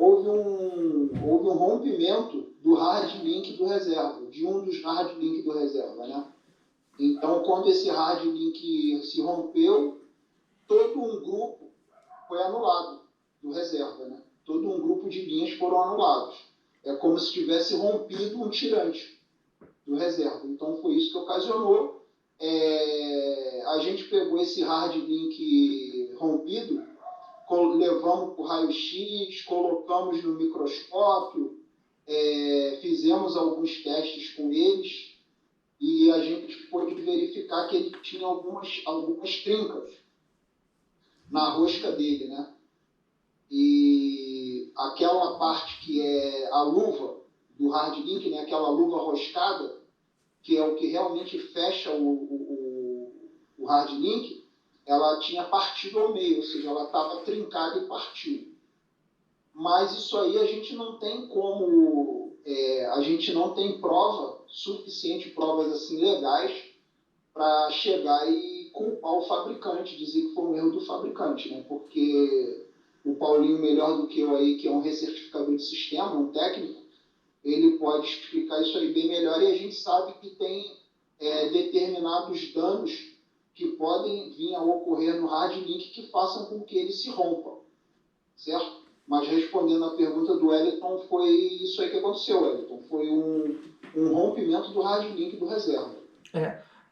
houve um rompimento do hard link do reserva, de um dos hard link do reserva, né? Então, quando esse hard link se rompeu, todo um grupo foi anulado do reserva, né? Todo um grupo de linhas foram anulados. É como se tivesse rompido um tirante do reserva. Então, foi isso que ocasionou. A gente pegou esse hard link rompido, levamos para o raio-x, colocamos no microscópio, fizemos alguns testes com eles e a gente pôde verificar que ele tinha algumas trincas na rosca dele, né? E aquela parte que é a luva do hard link, né? Aquela luva roscada, que é o que realmente fecha o hard link, ela tinha partido ao meio, ou seja, ela estava trincada e partiu. Mas isso aí a gente não tem como, a gente não tem provas assim legais para chegar e culpar o fabricante, dizer que foi um erro do fabricante, né? Porque o Paulinho, melhor do que eu aí, que é um recertificador de sistema, um técnico, ele pode explicar isso aí bem melhor, e a gente sabe que tem determinados danos que podem vir a ocorrer no hard link que façam com que ele se rompa, certo? Mas respondendo a pergunta do Wellington, foi isso aí que aconteceu, Wellington. Foi um rompimento do hard link do reserva.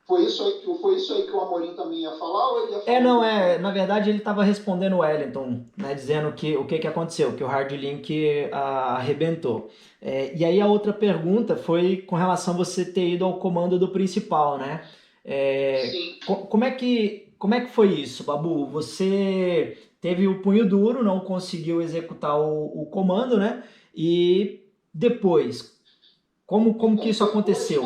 Foi isso aí que o Amorim também ia falar, ou ele ia falar? Na verdade ele estava respondendo o Wellington, né, dizendo que o que aconteceu, que o hard link arrebentou. E aí a outra pergunta foi com relação a você ter ido ao comando do principal, né? Sim. Como é que foi isso, Babu? Você teve o punho duro, não conseguiu executar o comando, né? E depois, como que isso aconteceu?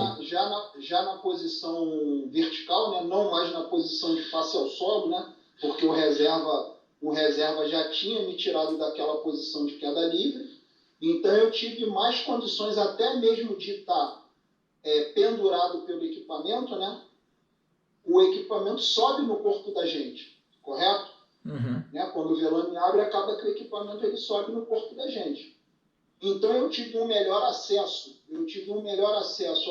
Já na posição vertical, né? Não mais na posição de face ao solo, né? Porque o reserva já tinha me tirado daquela posição de queda livre, então eu tive mais condições até mesmo de estar pendurado pelo equipamento, né? O equipamento sobe no corpo da gente, correto? Uhum. Né? Quando o velame abre, acaba que o equipamento ele sobe no corpo da gente. Então eu tive um melhor acesso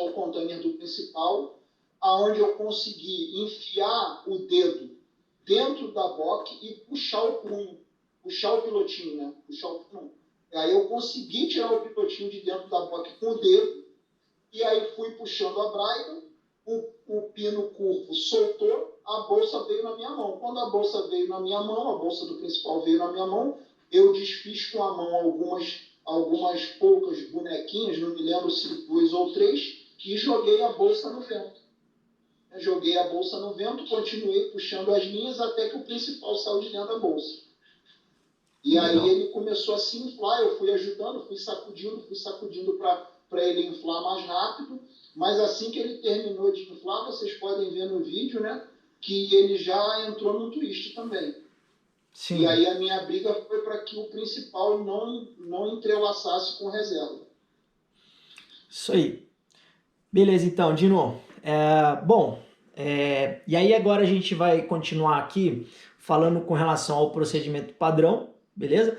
ao container do principal, aonde eu consegui enfiar o dedo dentro da boque e puxar o punho, puxar o pilotinho, né? Puxar o punho. Aí eu consegui tirar o pilotinho de dentro da boque com o dedo, e aí fui puxando a braida, o pino curvo soltou, a bolsa veio na minha mão. Quando a bolsa veio na minha mão, a bolsa do principal veio na minha mão, eu desfiz com a mão algumas poucas bonequinhas, não me lembro se 2 ou 3, e joguei a bolsa no vento. Joguei a bolsa no vento, continuei puxando as linhas até que o principal saiu de dentro da bolsa. E aí ele começou a se inflar, eu fui ajudando, fui sacudindo para ele inflar mais rápido, mas assim que ele terminou de inflar, vocês podem ver no vídeo, né, que ele já entrou no twist também. Sim. E aí a minha briga foi para que o principal não entrelaçasse com reserva. Isso aí. Beleza, então, Dino. E aí agora a gente vai continuar aqui falando com relação ao procedimento padrão, beleza?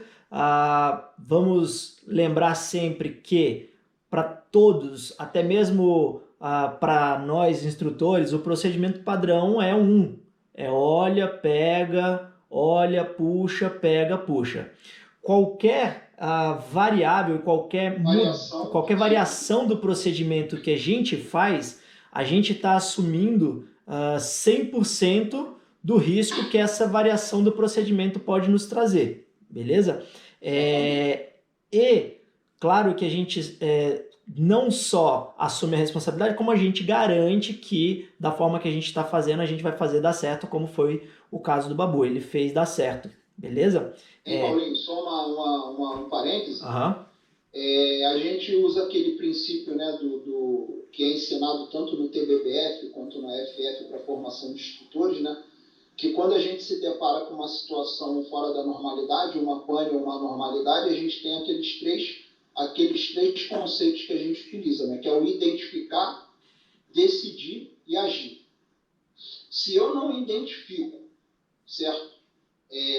Vamos lembrar sempre que para todos, até mesmo para nós instrutores, o procedimento padrão é olha, pega, olha, puxa, pega, puxa. Qualquer variável, qualquer variação do procedimento que a gente faz, a gente está assumindo 100% do risco que essa variação do procedimento pode nos trazer, beleza? E claro que a gente não só assume a responsabilidade, como a gente garante que da forma que a gente está fazendo, a gente vai fazer dar certo, como foi o caso do Babu, ele fez dar certo, beleza? Paulinho, só um parêntese. Uhum. A gente usa aquele princípio, né, que é ensinado tanto no TBBF quanto na FF para formação de instrutores, né, que quando a gente se depara com uma situação fora da normalidade, uma pane ou uma anormalidade, a gente tem aqueles três conceitos que a gente utiliza, né, que é o identificar, decidir e agir. Se eu não identifico, certo?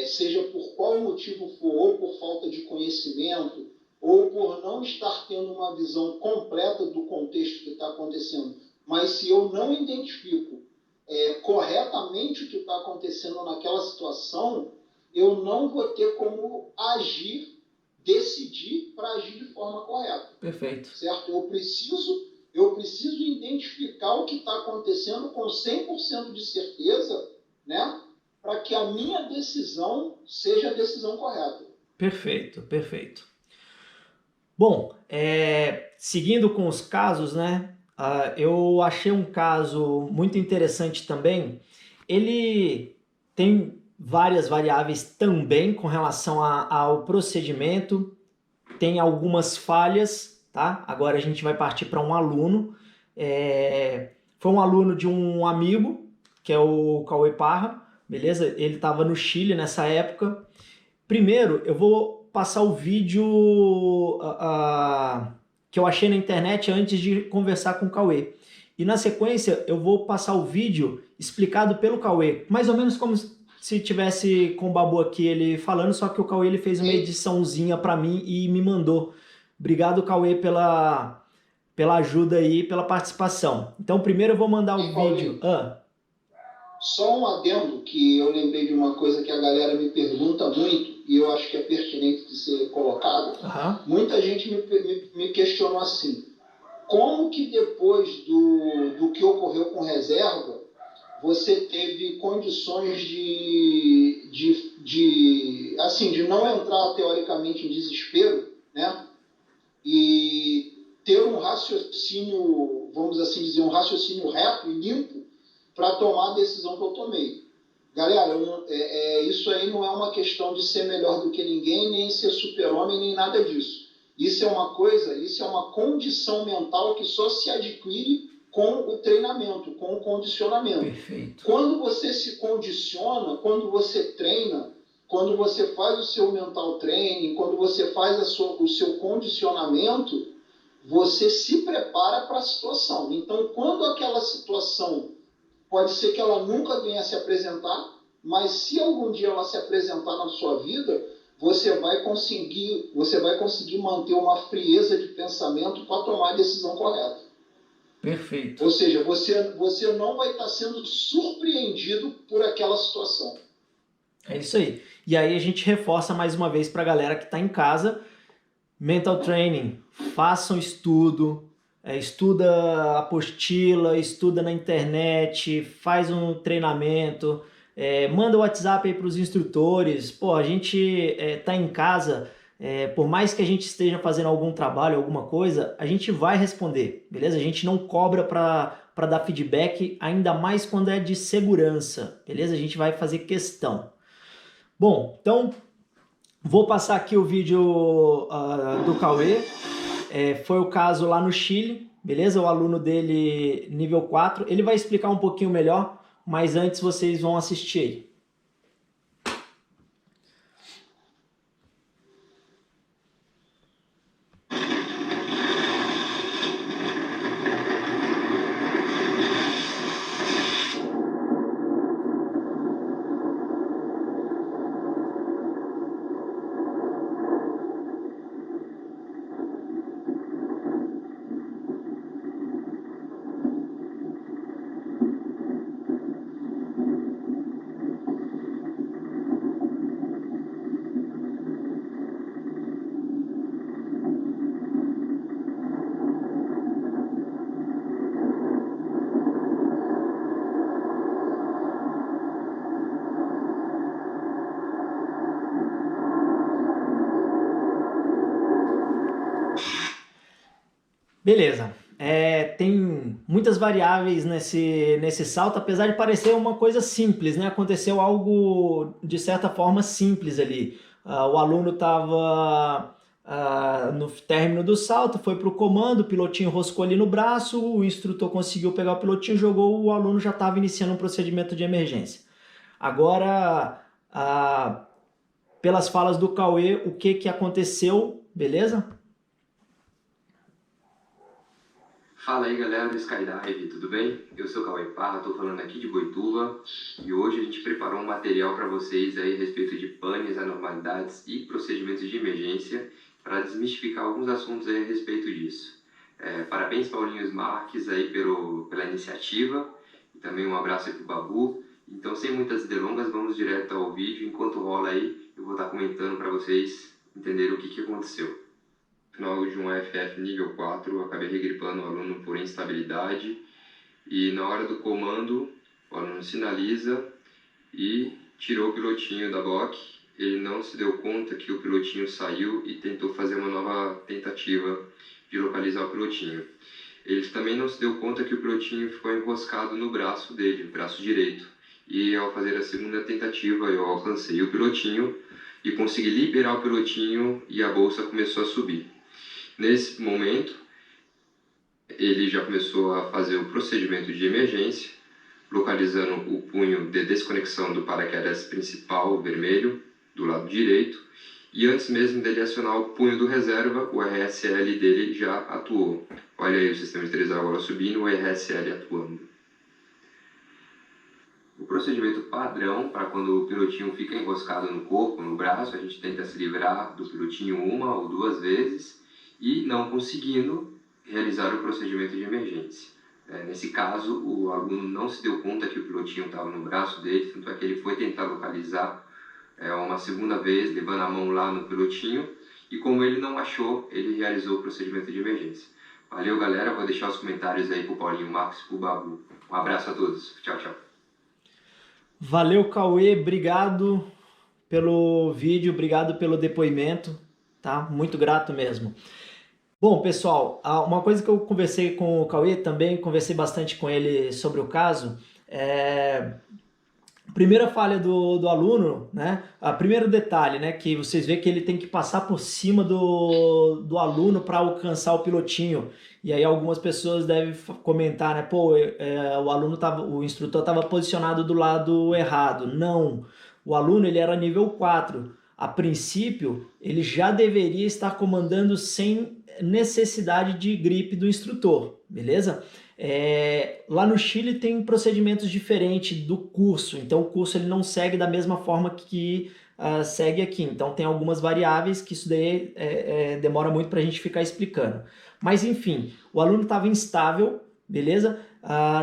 seja por qual motivo for, ou por falta de conhecimento, ou por não estar tendo uma visão completa do contexto que está acontecendo, mas se eu não identifico corretamente o que está acontecendo naquela situação, eu não vou ter como agir, decidir para agir de forma correta. Perfeito. Certo? Eu preciso identificar o que está acontecendo com 100% de certeza, né? Para que a minha decisão seja a decisão correta. Perfeito, perfeito. Bom, seguindo com os casos, né? Eu achei um caso muito interessante também. Ele tem várias variáveis também com relação ao procedimento, tem algumas falhas, tá? Agora a gente vai partir para um aluno. Foi um aluno de um amigo, que é o Cauê Parra, beleza? Ele estava no Chile nessa época. Primeiro, eu vou passar o vídeo que eu achei na internet antes de conversar com o Cauê. E na sequência, eu vou passar o vídeo explicado pelo Cauê, mais ou menos como se tivesse com o Babu aqui ele falando, só que o Cauê ele fez uma ediçãozinha para mim e me mandou. Obrigado, Cauê, pela ajuda aí, pela participação. Então, primeiro eu vou mandar o vídeo. Só um adendo que eu lembrei de uma coisa que a galera me pergunta muito e eu acho que é pertinente de ser colocado. Muita gente me questionou assim, como que depois do que ocorreu com reserva, você teve condições de não entrar teoricamente em desespero, né? E ter um raciocínio, vamos assim dizer, um raciocínio reto e limpo para tomar a decisão que eu tomei. Galera, isso aí não é uma questão de ser melhor do que ninguém, nem ser super-homem, nem nada disso. Isso é uma condição mental que só se adquire com o treinamento, com o condicionamento. Perfeito. Quando você se condiciona, quando você treina, quando você faz o seu mental training, quando você faz o seu condicionamento, você se prepara para a situação. Então, quando aquela situação pode ser que ela nunca venha a se apresentar, mas se algum dia ela se apresentar na sua vida, você vai conseguir manter uma frieza de pensamento para tomar a decisão correta. Perfeito. Ou seja, você não vai estar sendo surpreendido por aquela situação. É isso aí. E aí a gente reforça mais uma vez para a galera que está em casa, mental training, façam estudo, estuda a apostila, estuda na internet, faz um treinamento, manda o WhatsApp aí para os instrutores. Pô, a gente tá em casa, por mais que a gente esteja fazendo algum trabalho, alguma coisa, a gente vai responder, beleza? A gente não cobra para dar feedback, ainda mais quando é de segurança, beleza? A gente vai fazer questão. Bom, então vou passar aqui o vídeo do Cauê. Foi o caso lá no Chile, beleza? O aluno dele, nível 4. Ele vai explicar um pouquinho melhor, mas antes vocês vão assistir aí. Beleza. Tem muitas variáveis nesse salto, apesar de parecer uma coisa simples, né? Aconteceu algo de certa forma simples ali. O aluno estava no término do salto, foi para o comando, o pilotinho roscou ali no braço, o instrutor conseguiu pegar o pilotinho, jogou, o aluno já estava iniciando um procedimento de emergência. Agora, pelas falas do Cauê, o que aconteceu, beleza? Fala aí galera do Skydive, tudo bem? Eu sou o Cauê Parra, estou falando aqui de Boituva e hoje a gente preparou um material para vocês aí a respeito de panes, anormalidades e procedimentos de emergência para desmistificar alguns assuntos aí a respeito disso. Parabéns Paulinho Marques aí pela iniciativa e também um abraço aí pro Babu. Então sem muitas delongas, vamos direto ao vídeo. Enquanto rola aí, eu vou estar comentando para vocês entenderem o que aconteceu. No final de um AFF nível 4, eu acabei regripando o aluno por instabilidade e na hora do comando o aluno sinaliza e tirou o pilotinho da BOC. Ele não se deu conta que o pilotinho saiu e tentou fazer uma nova tentativa de localizar o pilotinho. Ele também não se deu conta que o pilotinho ficou enroscado no braço dele, braço direito. E ao fazer a segunda tentativa eu alcancei o pilotinho e consegui liberar o pilotinho e a bolsa começou a subir. Nesse momento, ele já começou a fazer o procedimento de emergência, localizando o punho de desconexão do paraquedas principal vermelho, do lado direito, e antes mesmo dele acionar o punho do reserva, o RSL dele já atuou. Olha aí o sistema esterilizador agora subindo, o RSL atuando. O procedimento padrão para quando o pilotinho fica enroscado no corpo, no braço, a gente tenta se livrar do pilotinho 1 ou 2 vezes, e não conseguindo realizar o procedimento de emergência. Nesse caso, o aluno não se deu conta que o pilotinho estava no braço dele, tanto é que ele foi tentar localizar uma segunda vez, levando a mão lá no pilotinho, e como ele não achou, ele realizou o procedimento de emergência. Valeu galera, vou deixar os comentários aí pro Paulinho Marques e pro Babu. Um abraço a todos, tchau, tchau. Valeu, Cauê, obrigado pelo vídeo, obrigado pelo depoimento, tá? Muito grato mesmo. Bom, pessoal, uma coisa que eu conversei com o Cauê também, conversei bastante com ele sobre o caso, primeira falha do aluno, né? Primeiro detalhe, né? Que vocês veem que ele tem que passar por cima do aluno para alcançar o pilotinho. E aí algumas pessoas devem comentar, né? Pô, o instrutor estava posicionado do lado errado. Não, o aluno ele era nível 4. A princípio, ele já deveria estar comandando sem necessidade de gripe do instrutor, beleza? Lá no Chile tem procedimentos diferentes do curso, então o curso ele não segue da mesma forma que segue aqui, então tem algumas variáveis que isso daí demora muito para a gente ficar explicando. Mas enfim, o aluno estava instável, beleza?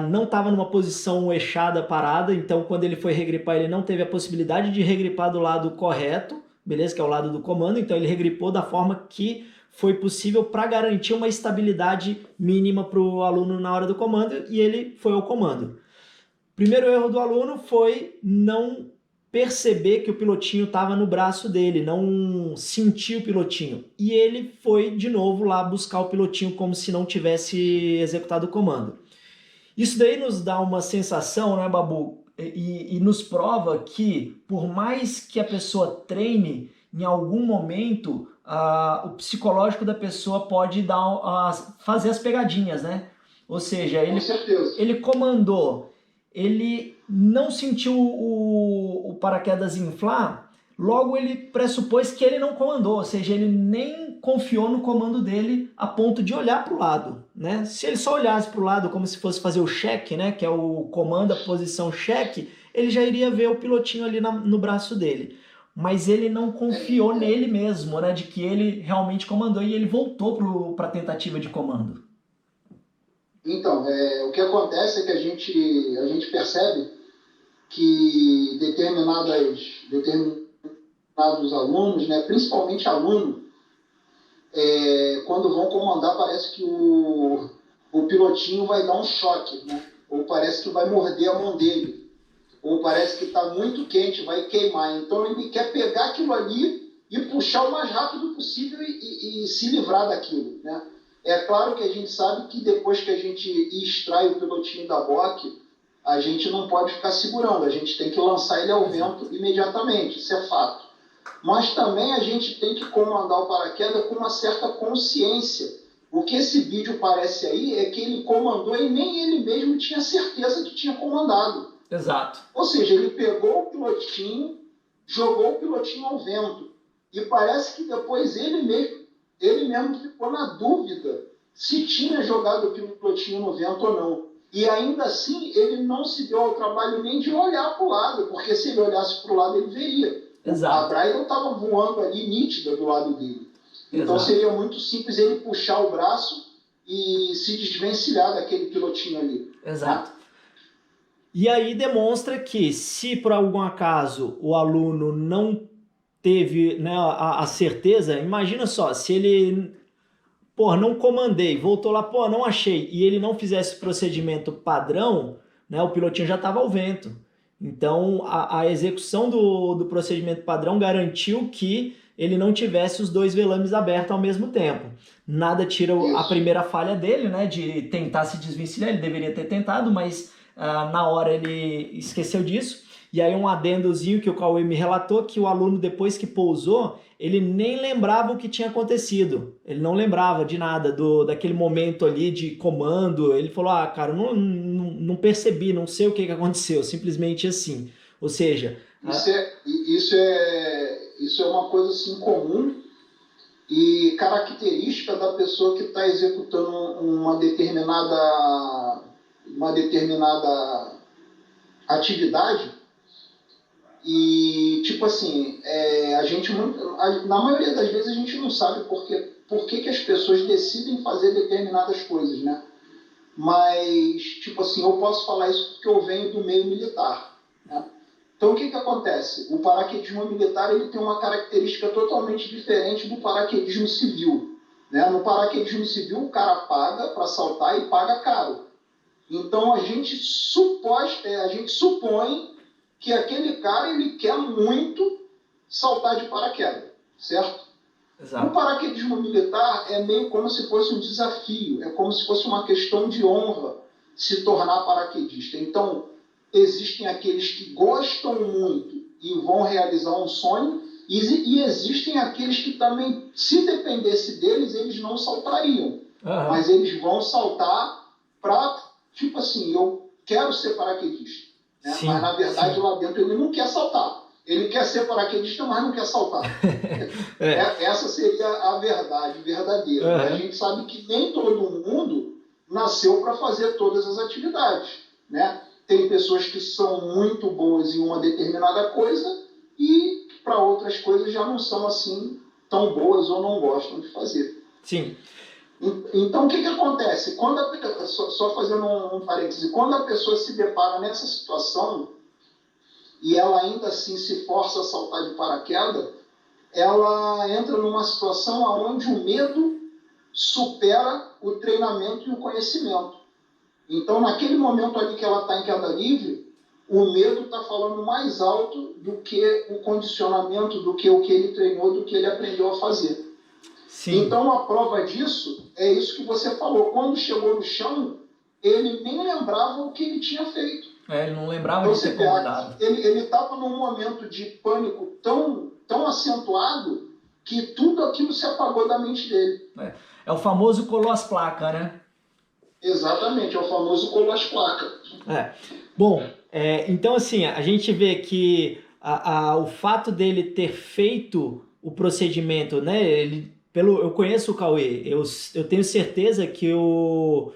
Não estava numa posição eixada, parada, então quando ele foi regripar ele não teve a possibilidade de regripar do lado correto, beleza? Que é o lado do comando, então ele regripou da forma que foi possível para garantir uma estabilidade mínima para o aluno na hora do comando e ele foi ao comando. Primeiro erro do aluno foi não perceber que o pilotinho estava no braço dele, não sentir o pilotinho. E ele foi de novo lá buscar o pilotinho como se não tivesse executado o comando. Isso daí nos dá uma sensação, né, Babu? E nos prova que por mais que a pessoa treine, em algum momento o psicológico da pessoa pode fazer as pegadinhas, né? Ou seja, ele comandou, ele não sentiu o paraquedas inflar, logo ele pressupôs que ele não comandou, ou seja, ele nem confiou no comando dele a ponto de olhar para o lado, né? Se ele só olhasse para o lado como se fosse fazer o check, né? Que é o comando, a posição check, ele já iria ver o pilotinho ali no braço dele. Mas ele não confiou nele mesmo, né? De que ele realmente comandou e ele voltou para a tentativa de comando. Então, o que acontece é que a gente percebe que determinados alunos, né, principalmente aluno, quando vão comandar, parece que o pilotinho vai dar um choque, né? Ou parece que vai morder a mão dele, ou parece que está muito quente, vai queimar. Então ele quer pegar aquilo ali e puxar o mais rápido possível e se livrar daquilo, né? É claro que a gente sabe que depois que a gente extrai o pilotinho da BOC, a gente não pode ficar segurando, a gente tem que lançar ele ao vento imediatamente, isso é fato. Mas também a gente tem que comandar o paraquedas com uma certa consciência. O que esse vídeo parece aí é que ele comandou e nem ele mesmo tinha certeza que tinha comandado. Exato. Ou seja, ele pegou o pilotinho, jogou o pilotinho ao vento. E parece que depois ele mesmo ficou na dúvida se tinha jogado o pilotinho no vento ou não. E ainda assim, ele não se deu ao trabalho nem de olhar para o lado, porque se ele olhasse para o lado, ele veria. Exato. A Bridle estava voando ali nítida do lado dele. Então seria muito simples ele puxar o braço e se desvencilhar daquele pilotinho ali. Exato. E aí demonstra que se por algum acaso o aluno não teve, né, a certeza, imagina só, se ele, não comandei, voltou lá, não achei, e ele não fizesse o procedimento padrão, né, o pilotinho já estava ao vento. Então a execução do procedimento padrão garantiu que ele não tivesse os dois velames abertos ao mesmo tempo. Nada tira a primeira falha dele, né, de tentar se desvencilhar, ele deveria ter tentado, mas na hora ele esqueceu disso. E aí um adendozinho que o Cauê me relatou, que o aluno depois que pousou, ele nem lembrava o que tinha acontecido. Ele não lembrava de nada, daquele momento ali de comando. Ele falou, cara, não percebi, não sei o que aconteceu, simplesmente assim. Ou seja... Isso é uma coisa assim comum e característica da pessoa que está executando uma determinada atividade. E, tipo assim, na maioria das vezes a gente não sabe por que as pessoas decidem fazer determinadas coisas, né? Mas, tipo assim, eu posso falar isso porque eu venho do meio militar, né? Então, o que acontece? O paraquedismo militar ele tem uma característica totalmente diferente do paraquedismo civil, né? No paraquedismo civil, o cara paga para saltar e paga caro. Então, a gente supõe que aquele cara ele quer muito saltar de paraquedas, certo? Exato. O paraquedismo militar é meio como se fosse um desafio, é como se fosse uma questão de honra se tornar paraquedista. Então, existem aqueles que gostam muito e vão realizar um sonho, e existem aqueles que também, se dependesse deles, eles não saltariam. Mas eles vão saltar para, tipo assim, eu quero ser paraquedista. Né? Mas, na verdade, lá dentro ele não quer saltar. Ele quer ser paraquedista, mas não quer saltar. Essa seria a verdade verdadeira. A gente sabe que nem todo mundo nasceu para fazer todas as atividades, né? Tem pessoas que são muito boas em uma determinada coisa e para outras coisas já não são assim tão boas ou não gostam de fazer. Sim. Então, o que acontece? Só fazendo um parêntese, quando a pessoa se depara nessa situação e ela ainda assim se força a saltar de paraquedas, ela entra numa situação onde o medo supera o treinamento e o conhecimento. Então, naquele momento ali que ela está em queda livre, o medo está falando mais alto do que o condicionamento, do que o que ele treinou, do que ele aprendeu a fazer. Sim. Então, a prova disso é isso que você falou. Quando chegou no chão, ele nem lembrava o que ele tinha feito. Ele não lembrava de ter comandado. Ele estava num momento de pânico tão acentuado que tudo aquilo se apagou da mente dele. É o famoso colou as placas, né? Exatamente, é o famoso colou as placas. Bom, então assim, a gente vê que o fato dele ter feito o procedimento, né? Eu conheço o Cauê, eu tenho certeza que o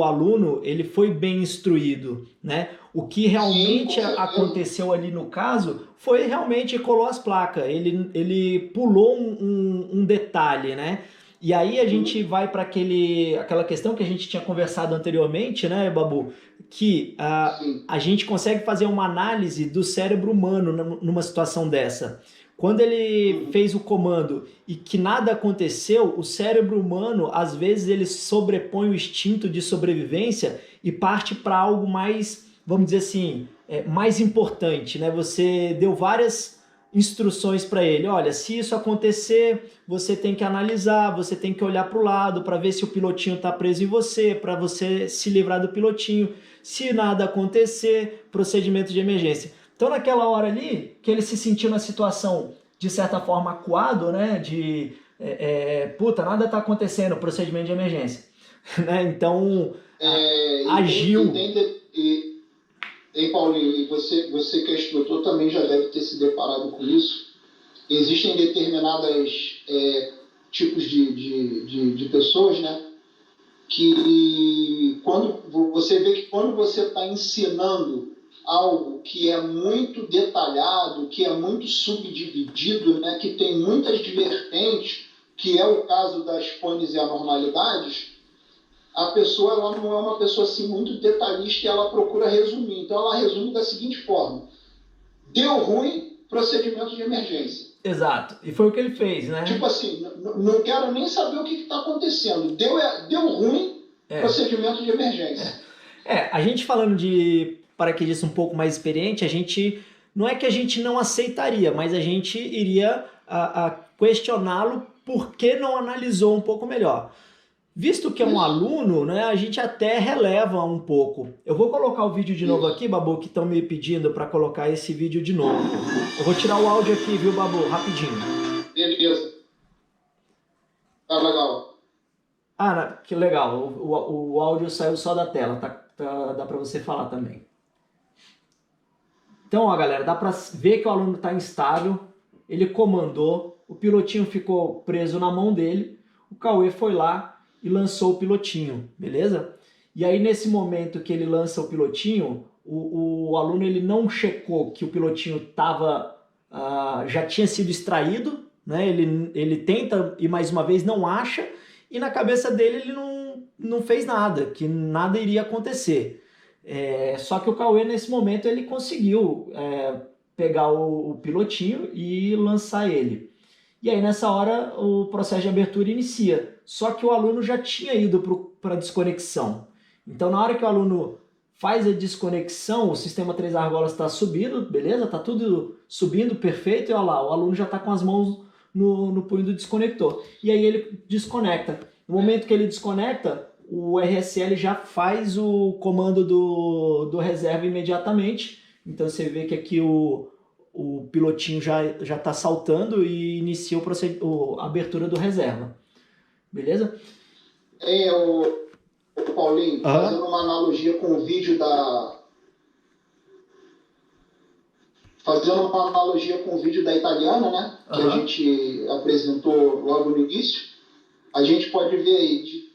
aluno ele foi bem instruído, né? O que realmente aconteceu ali no caso foi realmente colou as placas, ele pulou um detalhe, né? E aí a gente vai para aquela questão que a gente tinha conversado anteriormente, né, Babu? Que a gente consegue fazer uma análise do cérebro humano numa situação dessa. Quando ele fez o comando e que nada aconteceu, o cérebro humano, às vezes, ele sobrepõe o instinto de sobrevivência e parte para algo mais, vamos dizer assim, mais importante, né? Você deu várias instruções para ele. Olha, se isso acontecer, você tem que analisar, você tem que olhar para o lado para ver se o pilotinho está preso em você, para você se livrar do pilotinho. Se nada acontecer, procedimento de emergência. Então, naquela hora ali, que ele se sentiu na situação, de certa forma, acuado, né? De, nada está acontecendo, procedimento de emergência. Né? Então, agiu. Paulinho, e você que é instrutor também já deve ter se deparado com isso. Existem determinados tipos de pessoas, né? que quando você vê que quando você está ensinando algo que é muito detalhado, que é muito subdividido, né, que tem muitas vertentes, que é o caso das panes e anormalidades, a pessoa ela não é uma pessoa assim muito detalhista e ela procura resumir. Então ela resume da seguinte forma: deu ruim, procedimento de emergência. Exato. E foi o que ele fez, né? Tipo assim, não quero nem saber o que está acontecendo. Deu ruim, procedimento de emergência. A gente falando de paraquedista um pouco mais experiente, a gente não é que a gente não aceitaria, mas a gente iria a questioná-lo por que não analisou um pouco melhor. Visto que é um aluno, né, a gente até releva um pouco. Eu vou colocar o vídeo de novo aqui, Babu, que estão me pedindo para colocar esse vídeo de novo. Eu vou tirar o áudio aqui, viu, Babu? Rapidinho. Beleza. Tá legal. Que legal. O áudio saiu só da tela, dá para você falar também. Então, ó, galera, dá para ver que o aluno está instável, ele comandou, o pilotinho ficou preso na mão dele, o Cauê foi lá e lançou o pilotinho, beleza? E aí, nesse momento que ele lança o pilotinho, o aluno ele não checou que o pilotinho já tinha sido extraído, né? Ele tenta e mais uma vez não acha, e na cabeça dele ele não fez nada, que nada iria acontecer. Só que o Cauê, nesse momento, ele conseguiu pegar o pilotinho e lançar ele. E aí, nessa hora, o processo de abertura inicia. Só que o aluno já tinha ido para a desconexão. Então, na hora que o aluno faz a desconexão, o sistema 3 argolas está subindo, beleza? Está tudo subindo, perfeito. E olha lá, o aluno já está com as mãos no punho do desconector. E aí ele desconecta. No momento que ele desconecta, o RSL já faz o comando do reserva imediatamente. Então, você vê que aqui o pilotinho já está saltando e inicia a abertura do reserva. Beleza? Paulinho, fazendo uma analogia com o vídeo da italiana, né? Que a gente apresentou logo no início, a gente pode ver aí,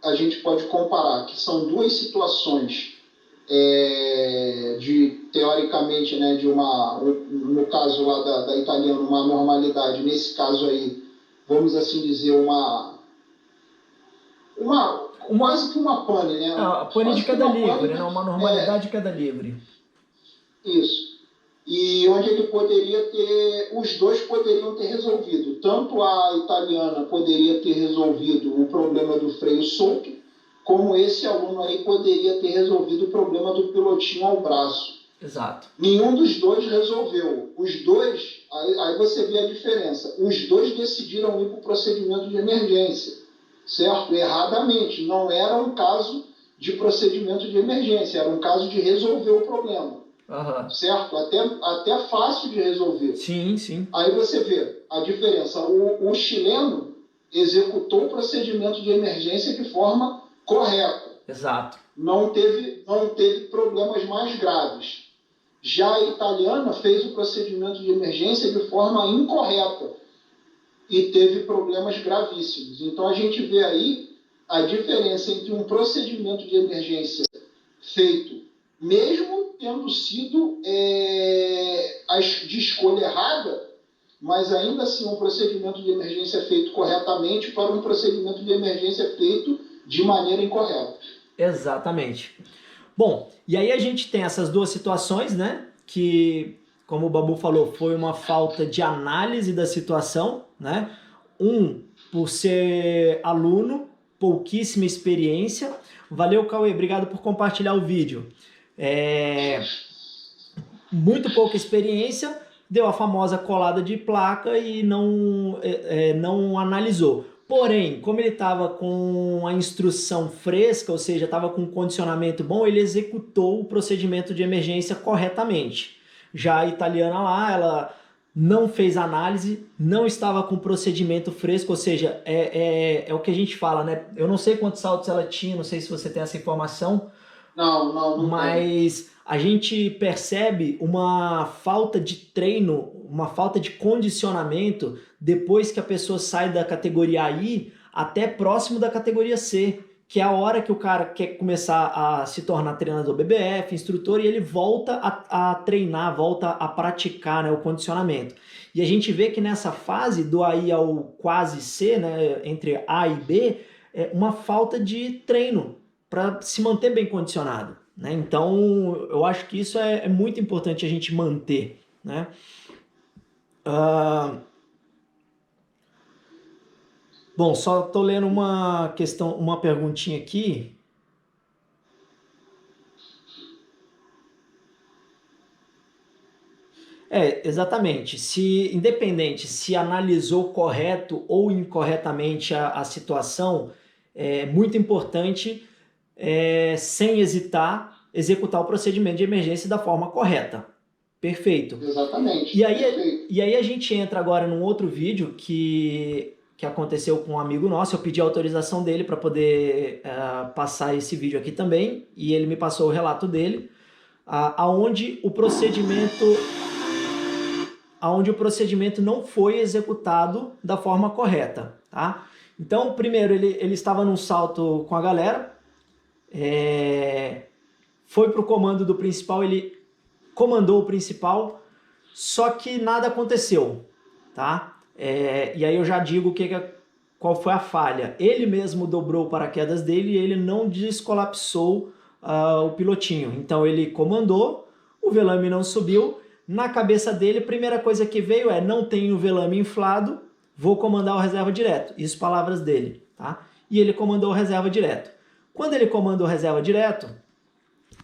a gente pode comparar que são duas situações teoricamente, né, no caso lá da italiana, uma normalidade, nesse caso aí, vamos assim dizer, quase que uma pane, né? A pane de queda livre, né? Uma normalidade de queda livre. Isso. E onde ele os dois poderiam ter resolvido. Tanto a italiana poderia ter resolvido o problema do freio solto, como esse aluno aí poderia ter resolvido o problema do pilotinho ao braço. Exato. Nenhum dos dois resolveu. Os dois, aí você vê a diferença. Os dois decidiram ir para o procedimento de emergência, certo? Erradamente. Não era um caso de procedimento de emergência, era um caso de resolver o problema. Certo? Até fácil de resolver. Sim, sim. Aí você vê a diferença. O chileno executou o procedimento de emergência de forma correta. Exato. Não teve problemas mais graves. Já a italiana fez o procedimento de emergência de forma incorreta e teve problemas gravíssimos. Então a gente vê aí a diferença entre um procedimento de emergência feito, mesmo tendo sido de escolha errada, mas ainda assim um procedimento de emergência feito corretamente para um procedimento de emergência feito de maneira incorreta. Exatamente. Bom, e aí a gente tem essas duas situações, né? Que, como o Babu falou, foi uma falta de análise da situação, né? Por ser aluno, pouquíssima experiência. Valeu, Cauê, obrigado por compartilhar o vídeo. Muito pouca experiência, deu a famosa colada de placa e não analisou. Porém, como ele estava com a instrução fresca, ou seja, estava com um condicionamento bom, ele executou o procedimento de emergência corretamente. Já a italiana lá, ela não fez análise, não estava com procedimento fresco, ou seja, é o que a gente fala, né? Eu não sei quantos saltos ela tinha, não sei se você tem essa informação. Não mas tem. A gente percebe uma falta de treino, uma falta de condicionamento depois que a pessoa sai da categoria I até próximo da categoria C, que é a hora que o cara quer começar a se tornar treinador BBF, instrutor, e ele volta a treinar, volta a praticar, né, o condicionamento. E a gente vê que nessa fase do AI ao quase C, né, entre A e B, é uma falta de treino para se manter bem condicionado, né? Então, eu acho que isso é muito importante a gente manter, né? Bom, só estou lendo uma questão, uma perguntinha aqui. Exatamente. Independente se analisou correto ou incorretamente a situação, é muito importante, sem hesitar, executar o procedimento de emergência da forma correta. Perfeito. Exatamente. E aí a gente entra agora num outro vídeo que aconteceu com um amigo nosso. Eu pedi a autorização dele para poder passar esse vídeo aqui também, e ele me passou o relato dele, aonde o procedimento não foi executado da forma correta, tá? Então, primeiro, ele estava num salto com a galera, foi para o comando do principal, ele comandou o principal, só que nada aconteceu, tá? E aí eu já digo qual foi a falha. Ele mesmo dobrou o paraquedas dele e ele não descolapsou o pilotinho. Então ele comandou, o velame não subiu. Na cabeça dele, a primeira coisa que veio não tenho o velame inflado, vou comandar o reserva direto. Isso, palavras dele, tá? E ele comandou o reserva direto. Quando ele comandou o reserva direto,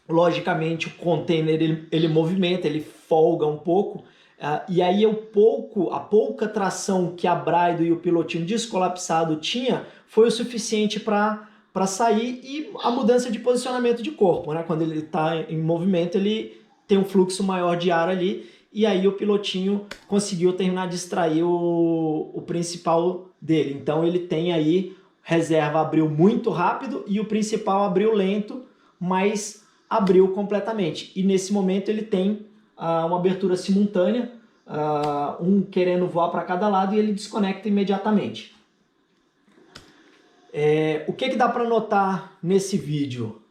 logicamente o container ele movimenta, ele folga um pouco, e aí a pouca tração que a Braido e o pilotinho descolapsado tinha foi o suficiente para sair, e a mudança de posicionamento de corpo, né? Quando ele está em movimento, ele tem um fluxo maior de ar ali, e aí o pilotinho conseguiu terminar de extrair o principal dele. Então ele tem aí, reserva abriu muito rápido e o principal abriu lento, mas abriu completamente. E nesse momento ele tem uma abertura simultânea, um querendo voar para cada lado, e ele desconecta imediatamente. O que dá para notar nesse vídeo?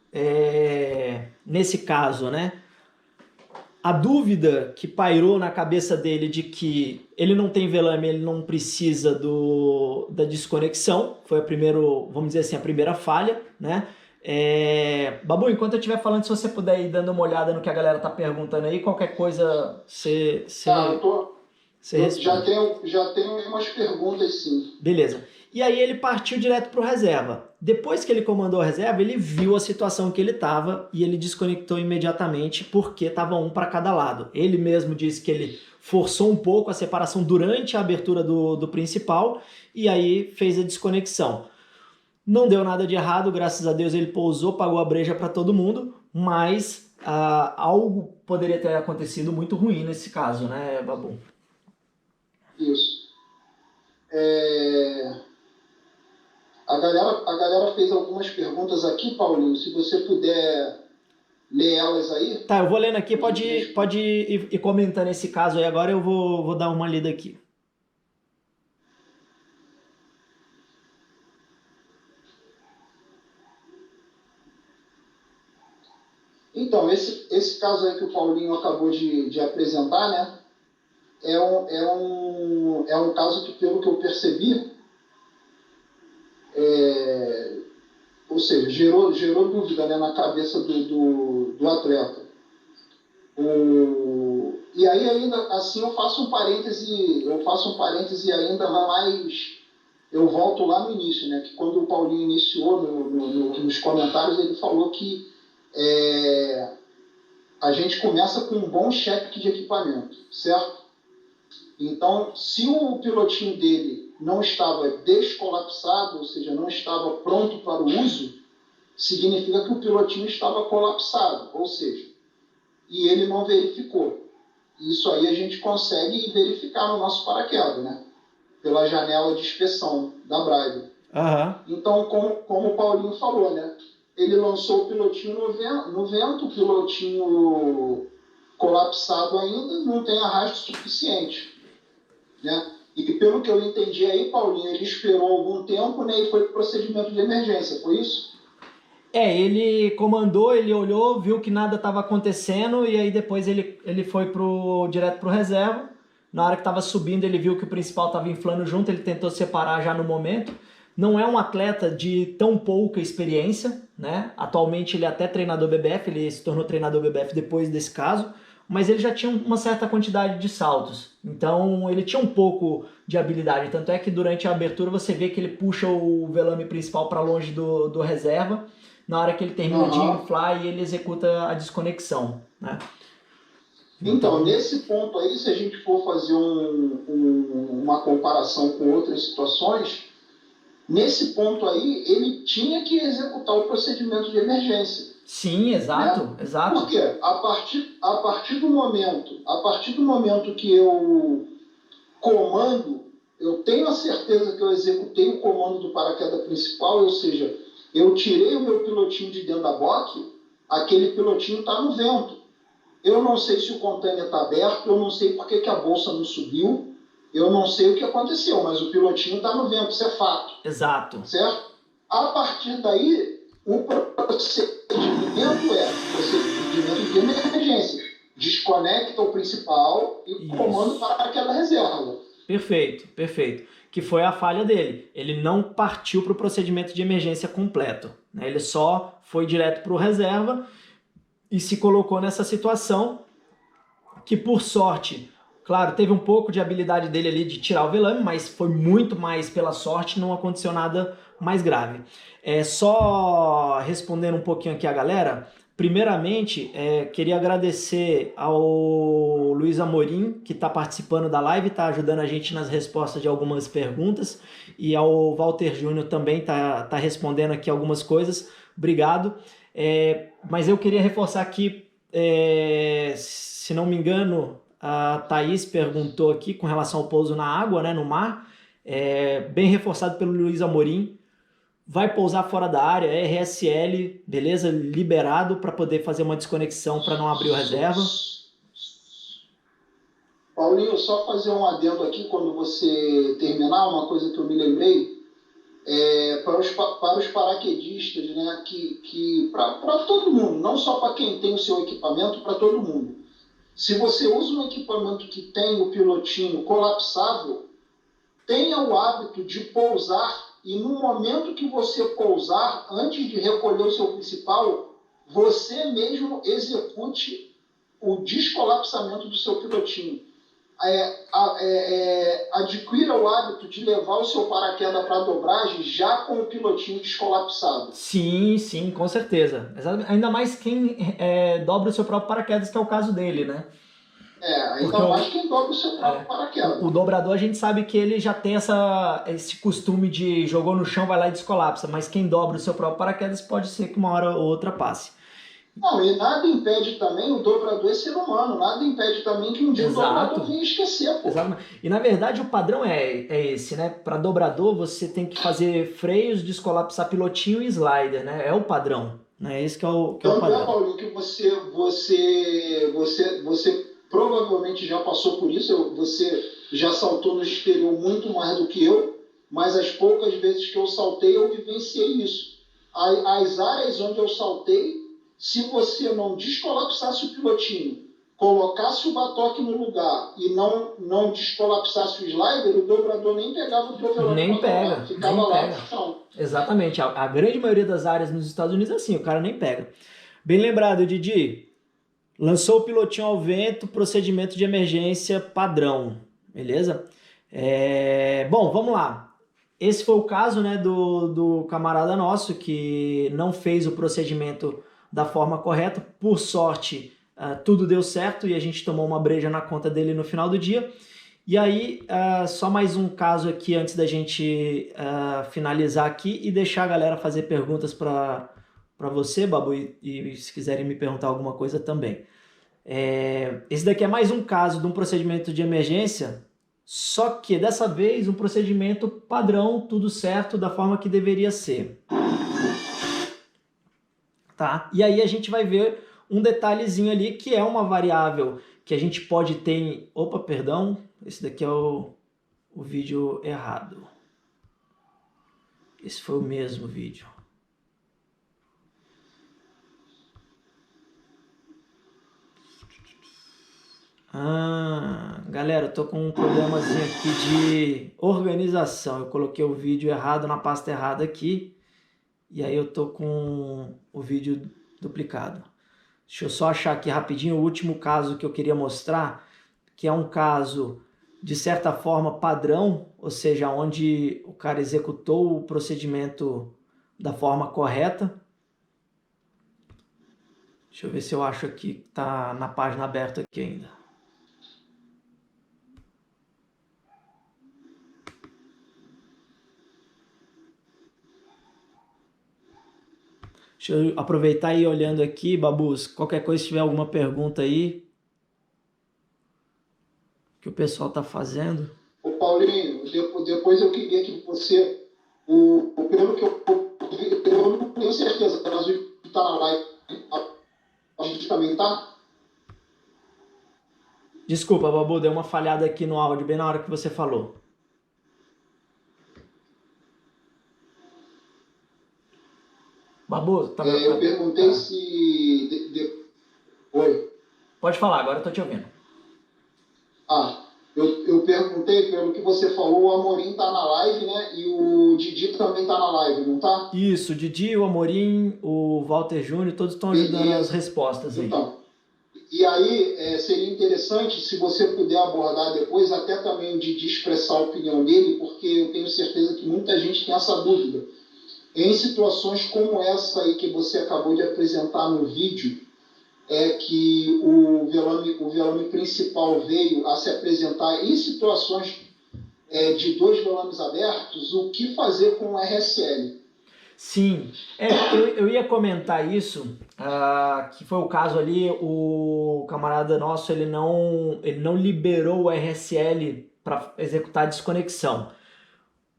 Nesse caso, né? A dúvida que pairou na cabeça dele de que ele não tem velame, ele não precisa da desconexão, foi vamos dizer assim, a primeira falha, né? Babu, enquanto eu estiver falando, se você puder ir dando uma olhada no que a galera tá perguntando aí, qualquer coisa você já tenho umas perguntas, sim. Beleza. E aí ele partiu direto para o reserva. Depois que ele comandou a reserva, ele viu a situação que ele estava e ele desconectou imediatamente, porque estava um para cada lado. Ele mesmo disse que ele forçou um pouco a separação durante a abertura do principal, e aí fez a desconexão. Não deu nada de errado, graças a Deus ele pousou, pagou a breja para todo mundo, mas algo poderia ter acontecido muito ruim nesse caso, né, Babu? Isso. A galera fez algumas perguntas aqui, Paulinho, se você puder ler elas aí. Tá, eu vou lendo aqui, pode ir comentando esse caso aí agora, eu vou dar uma lida aqui. Então, esse caso aí que o Paulinho acabou de apresentar, né, é um caso que, pelo que eu percebi, ou seja, gerou dúvida, né, na cabeça do atleta. E aí, ainda assim, eu faço um parêntese ainda mais. Eu volto lá no início, né, que quando o Paulinho iniciou nos comentários, ele falou que a gente começa com um bom check de equipamento, certo? Então, se o pilotinho dele não estava descolapsado, ou seja, não estava pronto para o uso, significa que o pilotinho estava colapsado, ou seja, e ele não verificou. Isso aí a gente consegue verificar no nosso paraquedas, né? Pela janela de inspeção da Braido. Uhum. Então, como o Paulinho falou, né? Ele lançou o pilotinho no vento, o pilotinho colapsado ainda, não tem arrasto suficiente, né? E pelo que eu entendi aí, Paulinho, ele esperou algum tempo, né, e foi para o procedimento de emergência, foi isso? Ele comandou, ele olhou, viu que nada estava acontecendo e aí depois ele foi direto pro reserva. Na hora que estava subindo, ele viu que o principal estava inflando junto, ele tentou separar já no momento. Não é um atleta de tão pouca experiência, né? Atualmente ele é até treinador BBF, ele se tornou treinador BBF depois desse caso, mas ele já tinha uma certa quantidade de saltos. Então ele tinha um pouco de habilidade, tanto é que durante a abertura você vê que ele puxa o velame principal para longe do reserva, na hora que ele termina de inflar e ele executa a desconexão, né? Então, nesse ponto aí, se a gente for fazer uma comparação com outras situações, nesse ponto aí, ele tinha que executar o procedimento de emergência. Sim, exato, né? exato. Por quê? A partir do momento que eu comando, eu tenho a certeza que eu executei o comando do paraquedas principal, ou seja, eu tirei o meu pilotinho de dentro da boque, aquele pilotinho está no vento. Eu não sei se o container está aberto, eu não sei por que a bolsa não subiu, eu não sei o que aconteceu, mas o pilotinho está no vento, isso é fato. Exato. Certo? A partir daí, o procedimento é procedimento de emergência. Desconecta o principal e comando para aquela reserva. Perfeito, perfeito. Que foi a falha dele. Ele não partiu para o procedimento de emergência completo, né? Ele só foi direto para o reserva e se colocou nessa situação que, por sorte, claro, teve um pouco de habilidade dele ali de tirar o velame, mas foi muito mais pela sorte, não aconteceu nada mais grave. Só respondendo um pouquinho aqui a galera, primeiramente, queria agradecer ao Luiz Amorim, que está participando da live, está ajudando a gente nas respostas de algumas perguntas, e ao Walter Júnior também está respondendo aqui algumas coisas. Obrigado. Mas eu queria reforçar aqui, se não me engano, a Thaís perguntou aqui com relação ao pouso na água, né, no mar, bem reforçado pelo Luiz Amorim. Vai pousar fora da área, RSL, beleza? Liberado para poder fazer uma desconexão para não abrir o reserva. Paulinho, só fazer um adendo aqui quando você terminar, uma coisa que eu me lembrei, para os paraquedistas, né, para todo mundo, não só para quem tem o seu equipamento, para todo mundo. Se você usa um equipamento que tem o pilotinho colapsável, tenha o hábito de pousar e no momento que você pousar, antes de recolher o seu principal, você mesmo execute o descolapsamento do seu pilotinho. Adquira o hábito de levar o seu paraquedas para a dobragem já com o pilotinho descolapsado. Sim, sim, com certeza. Ainda mais quem dobra o seu próprio paraquedas, que é o caso dele, né? Ainda mais quem dobra o seu próprio paraquedas. O dobrador, a gente sabe que ele já tem esse costume de jogou no chão, vai lá e descolapsa, mas quem dobra o seu próprio paraquedas pode ser que uma hora ou outra passe. Não, e nada impede também, o dobrador é ser humano, nada impede também que um dia o dobrador venha esquecer, pô. Exato. E na verdade o padrão é esse, né? Para dobrador você tem que fazer freios, descolapsar pilotinho e slider, né? É o padrão, né? Esse que é o padrão. Paulinho, que você provavelmente já passou por isso, você já saltou no exterior muito mais do que eu, mas as poucas vezes que eu saltei, eu vivenciei isso. As áreas onde eu saltei, se você não descolapsasse o pilotinho, colocasse o batoque no lugar e não descolapsasse o slider, o dobrador nem pegava o teu velame. Nem pega. Ficava nem lá pega. no chão. Exatamente. A grande maioria das áreas nos Estados Unidos é assim, o cara nem pega. Bem lembrado, Didi. Lançou o pilotinho ao vento, procedimento de emergência padrão. Beleza? Bom, vamos lá. Esse foi o caso, né, do camarada nosso que não fez o procedimento da forma correta. Por sorte, tudo deu certo e a gente tomou uma breja na conta dele no final do dia. E aí, só mais um caso aqui antes da gente finalizar aqui e deixar a galera fazer perguntas para você, Babu, e se quiserem me perguntar alguma coisa também. Esse daqui é mais um caso de um procedimento de emergência, só que dessa vez um procedimento padrão, tudo certo, da forma que deveria ser. Tá? E aí a gente vai ver um detalhezinho ali que é uma variável que a gente pode ter em... Opa, perdão, esse daqui é o vídeo errado. Esse foi o mesmo vídeo. Galera, eu tô com um problemazinho aqui de organização. Eu coloquei o vídeo errado na pasta errada aqui. E aí eu tô com o vídeo duplicado. Deixa eu só achar aqui rapidinho o último caso que eu queria mostrar, que é um caso de certa forma padrão, ou seja, onde o cara executou o procedimento da forma correta. Deixa eu ver se eu acho aqui, tá na página aberta aqui ainda. Deixa eu aproveitar e ir olhando aqui, Babus, qualquer coisa, se tiver alguma pergunta aí que o pessoal tá fazendo. Ô Paulinho, depois eu queria que você, pelo que eu não tenho certeza, mas o que está na live, a gente também tá? Desculpa, Babu, deu uma falhada aqui no áudio, bem na hora que você falou. Babu, tá... Eu perguntei se... Oi? Pode falar, agora eu tô te ouvindo. Eu perguntei, pelo que você falou, o Amorim tá na live, né? E o Didi também tá na live, não tá? Isso, o Didi, o Amorim, o Walter Júnior, todos estão ajudando as respostas aí. Então, e aí seria interessante se você puder abordar depois, até também o Didi expressar a opinião dele, porque eu tenho certeza que muita gente tem essa dúvida. Em situações como essa aí que você acabou de apresentar no vídeo, que o velame principal veio a se apresentar em situações de 2 velames abertos, o que fazer com o RSL? Sim, eu ia comentar isso, que foi o caso ali, o camarada nosso, ele não liberou o RSL para executar a desconexão.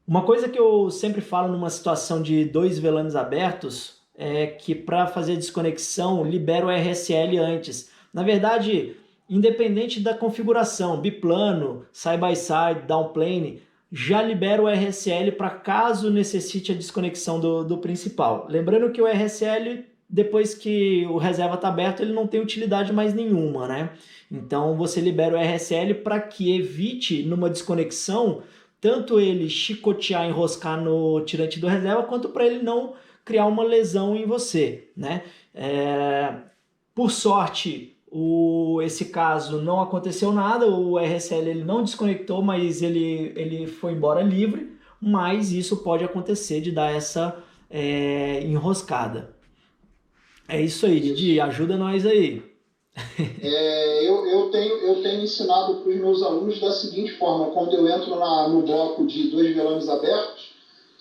Uma coisa que eu sempre falo numa situação de 2 velames abertos é que para fazer a desconexão, libera o RSL antes. Na verdade, independente da configuração, biplano, side-by-side, downplane, já libera o RSL para caso necessite a desconexão do principal. Lembrando que o RSL, depois que o reserva está aberto, ele não tem utilidade mais nenhuma, né? Então você libera o RSL para que evite numa desconexão tanto ele chicotear, enroscar no tirante do reserva, quanto para ele não criar uma lesão em você, né? Por sorte, esse caso não aconteceu nada, o RSL ele não desconectou, mas ele foi embora livre, mas isso pode acontecer de dar essa enroscada. É isso aí, Didi, ajuda nós aí. Eu tenho ensinado para os meus alunos da seguinte forma: quando eu entro no bloco de 2 velames abertos,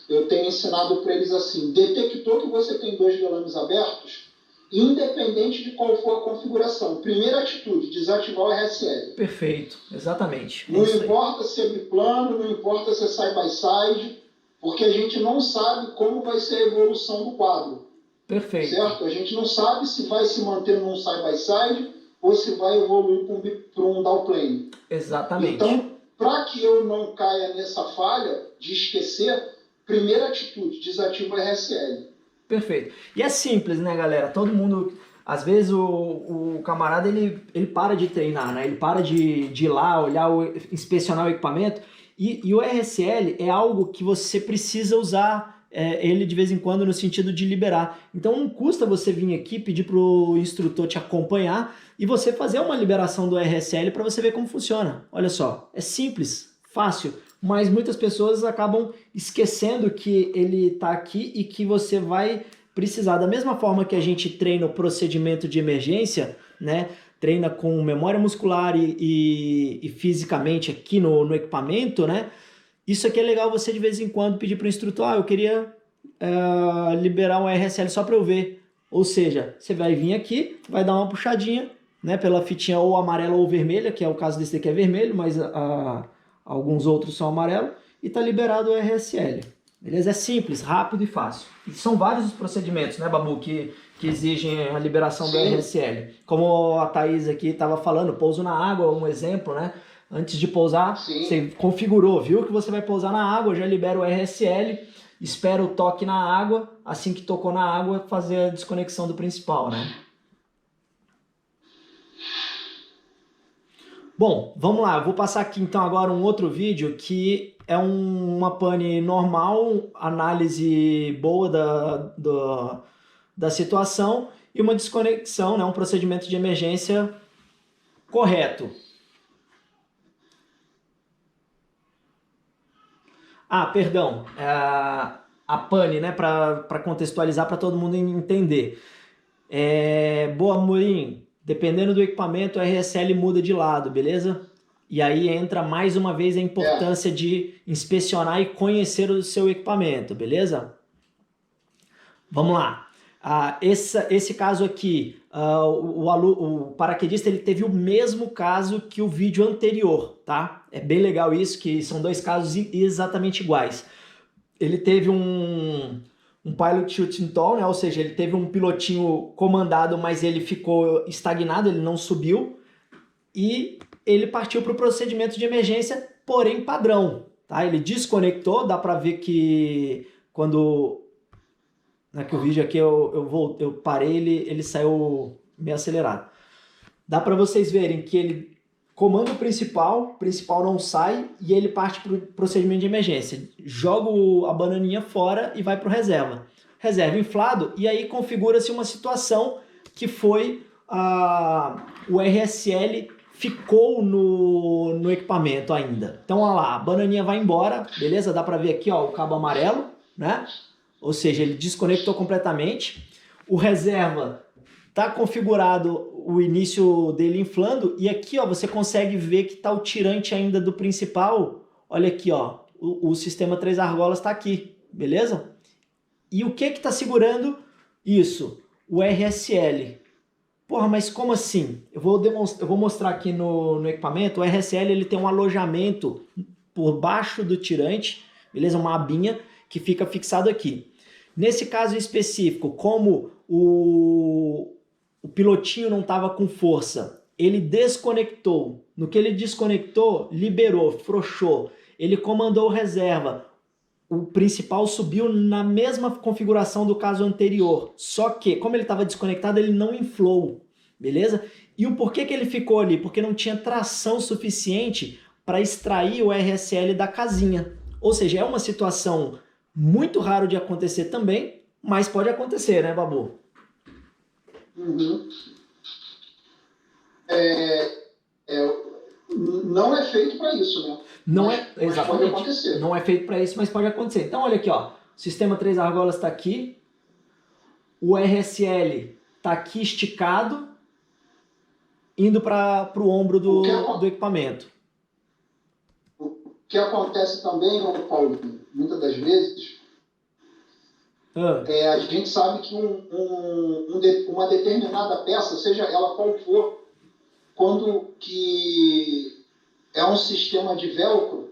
eu tenho ensinado para eles assim: detectou que você tem 2 velames abertos, independente de qual for a configuração. Primeira atitude, desativar o RSL. Perfeito, exatamente. Não importa se é biplano, não importa se é side-by-side, porque a gente não sabe como vai ser a evolução do quadro. Perfeito. Certo? A gente não sabe se vai se manter num side-by-side ou se vai evoluir para um downplane. Exatamente. Então, para que eu não caia nessa falha de esquecer, primeira atitude, desativa o RSL. Perfeito. E é simples, né, galera? Todo mundo... Às vezes o camarada ele para de treinar, né? Ele para de ir lá, olhar, inspecionar o equipamento. E o RSL é algo que você precisa usar ele de vez em quando no sentido de liberar. Então não custa você vir aqui, pedir para o instrutor te acompanhar e você fazer uma liberação do RSL para você ver como funciona. Olha só, é simples, fácil, mas muitas pessoas acabam esquecendo que ele está aqui e que você vai precisar. Da mesma forma que a gente treina o procedimento de emergência, né? Treina com memória muscular e fisicamente aqui no equipamento, né? Isso aqui é legal você de vez em quando pedir para o instrutor, eu queria liberar um RSL só para eu ver. Ou seja, você vai vir aqui, vai dar uma puxadinha, né, pela fitinha ou amarela ou vermelha, que é o caso desse daqui é vermelho, mas alguns outros são amarelo, e está liberado o RSL. Beleza? É simples, rápido e fácil. E são vários os procedimentos, né, Babu, que exigem a liberação do RSL. Como a Thaís aqui estava falando, pouso na água, um exemplo, né? Antes de pousar, Sim. Você configurou, viu que você vai pousar na água, já libera o RSL, espera o toque na água, assim que tocou na água, fazer a desconexão do principal, né? Bom, vamos lá. Eu vou passar aqui então agora um outro vídeo que é uma pane normal, análise boa da situação e uma desconexão, né, um procedimento de emergência correto. Ah, perdão, a pane, né, para contextualizar para todo mundo entender. Boa, Murim, dependendo do equipamento, a RSL muda de lado, beleza? E aí entra mais uma vez a importância de inspecionar e conhecer o seu equipamento, beleza? Vamos lá. Esse caso aqui, o paraquedista ele teve o mesmo caso que o vídeo anterior, tá? É bem legal isso, que são dois casos exatamente iguais. Ele teve um pilot shooting tall, né? Ou seja, ele teve um pilotinho comandado, mas ele ficou estagnado, ele não subiu. E ele partiu para o procedimento de emergência, porém padrão, tá? Ele desconectou, dá para ver que quando... que o vídeo aqui eu parei, ele saiu meio acelerado. Dá para vocês verem que ele comanda o principal não sai e ele parte para o procedimento de emergência. Joga a bananinha fora e vai para o reserva. Reserva inflado e aí configura-se uma situação que foi o RSL ficou no equipamento ainda. Então, olha lá, a bananinha vai embora, beleza? Dá para ver aqui ó, o cabo amarelo, né? Ou seja, ele desconectou completamente. O reserva está configurado o início dele inflando e aqui ó, você consegue ver que está o tirante ainda do principal. Olha aqui, ó, o sistema 3 argolas está aqui, beleza? E o que está segurando isso? O RSL. Porra, mas como assim? Eu vou mostrar aqui no equipamento. O RSL ele tem um alojamento por baixo do tirante, beleza? Uma abinha que fica fixado aqui. Nesse caso específico, como o pilotinho não estava com força, ele desconectou. No que ele desconectou, liberou, frouxou. Ele comandou reserva. O principal subiu na mesma configuração do caso anterior. Só que, como ele estava desconectado, ele não inflou. Beleza? E o porquê que ele ficou ali? Porque não tinha tração suficiente para extrair o RSL da casinha. Ou seja, é uma situação muito raro de acontecer também, mas pode acontecer, né, Babu? Uhum. Não é feito para isso, né? Não é, exatamente. Pode acontecer. Não é feito para isso, mas pode acontecer. Então, olha aqui, ó. O sistema 3 argolas está aqui. O RSL está aqui esticado, indo para o ombro do equipamento. O que acontece também, Paulinho, muitas das vezes, a gente sabe que uma determinada peça, seja ela qual for, quando que é um sistema de velcro,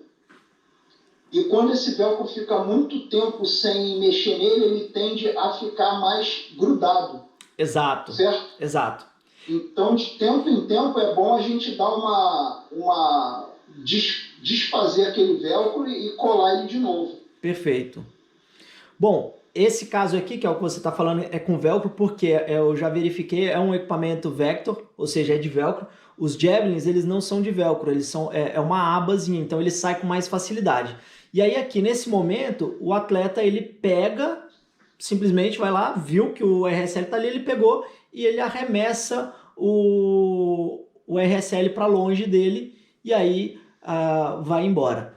e quando esse velcro fica muito tempo sem mexer nele, ele tende a ficar mais grudado. Exato. Certo? Exato. Então, de tempo em tempo, é bom a gente dar desfazer aquele velcro e colar ele de novo. Perfeito. Bom, esse caso aqui, que é o que você está falando, é com velcro, porque eu já verifiquei, é um equipamento Vector, ou seja, é de velcro. Os Javelins, eles não são de velcro, eles são uma abazinha, então ele sai com mais facilidade. E aí aqui, nesse momento, o atleta, ele pega, simplesmente vai lá, viu que o RSL está ali, ele pegou e ele arremessa o RSL para longe dele e aí vai embora.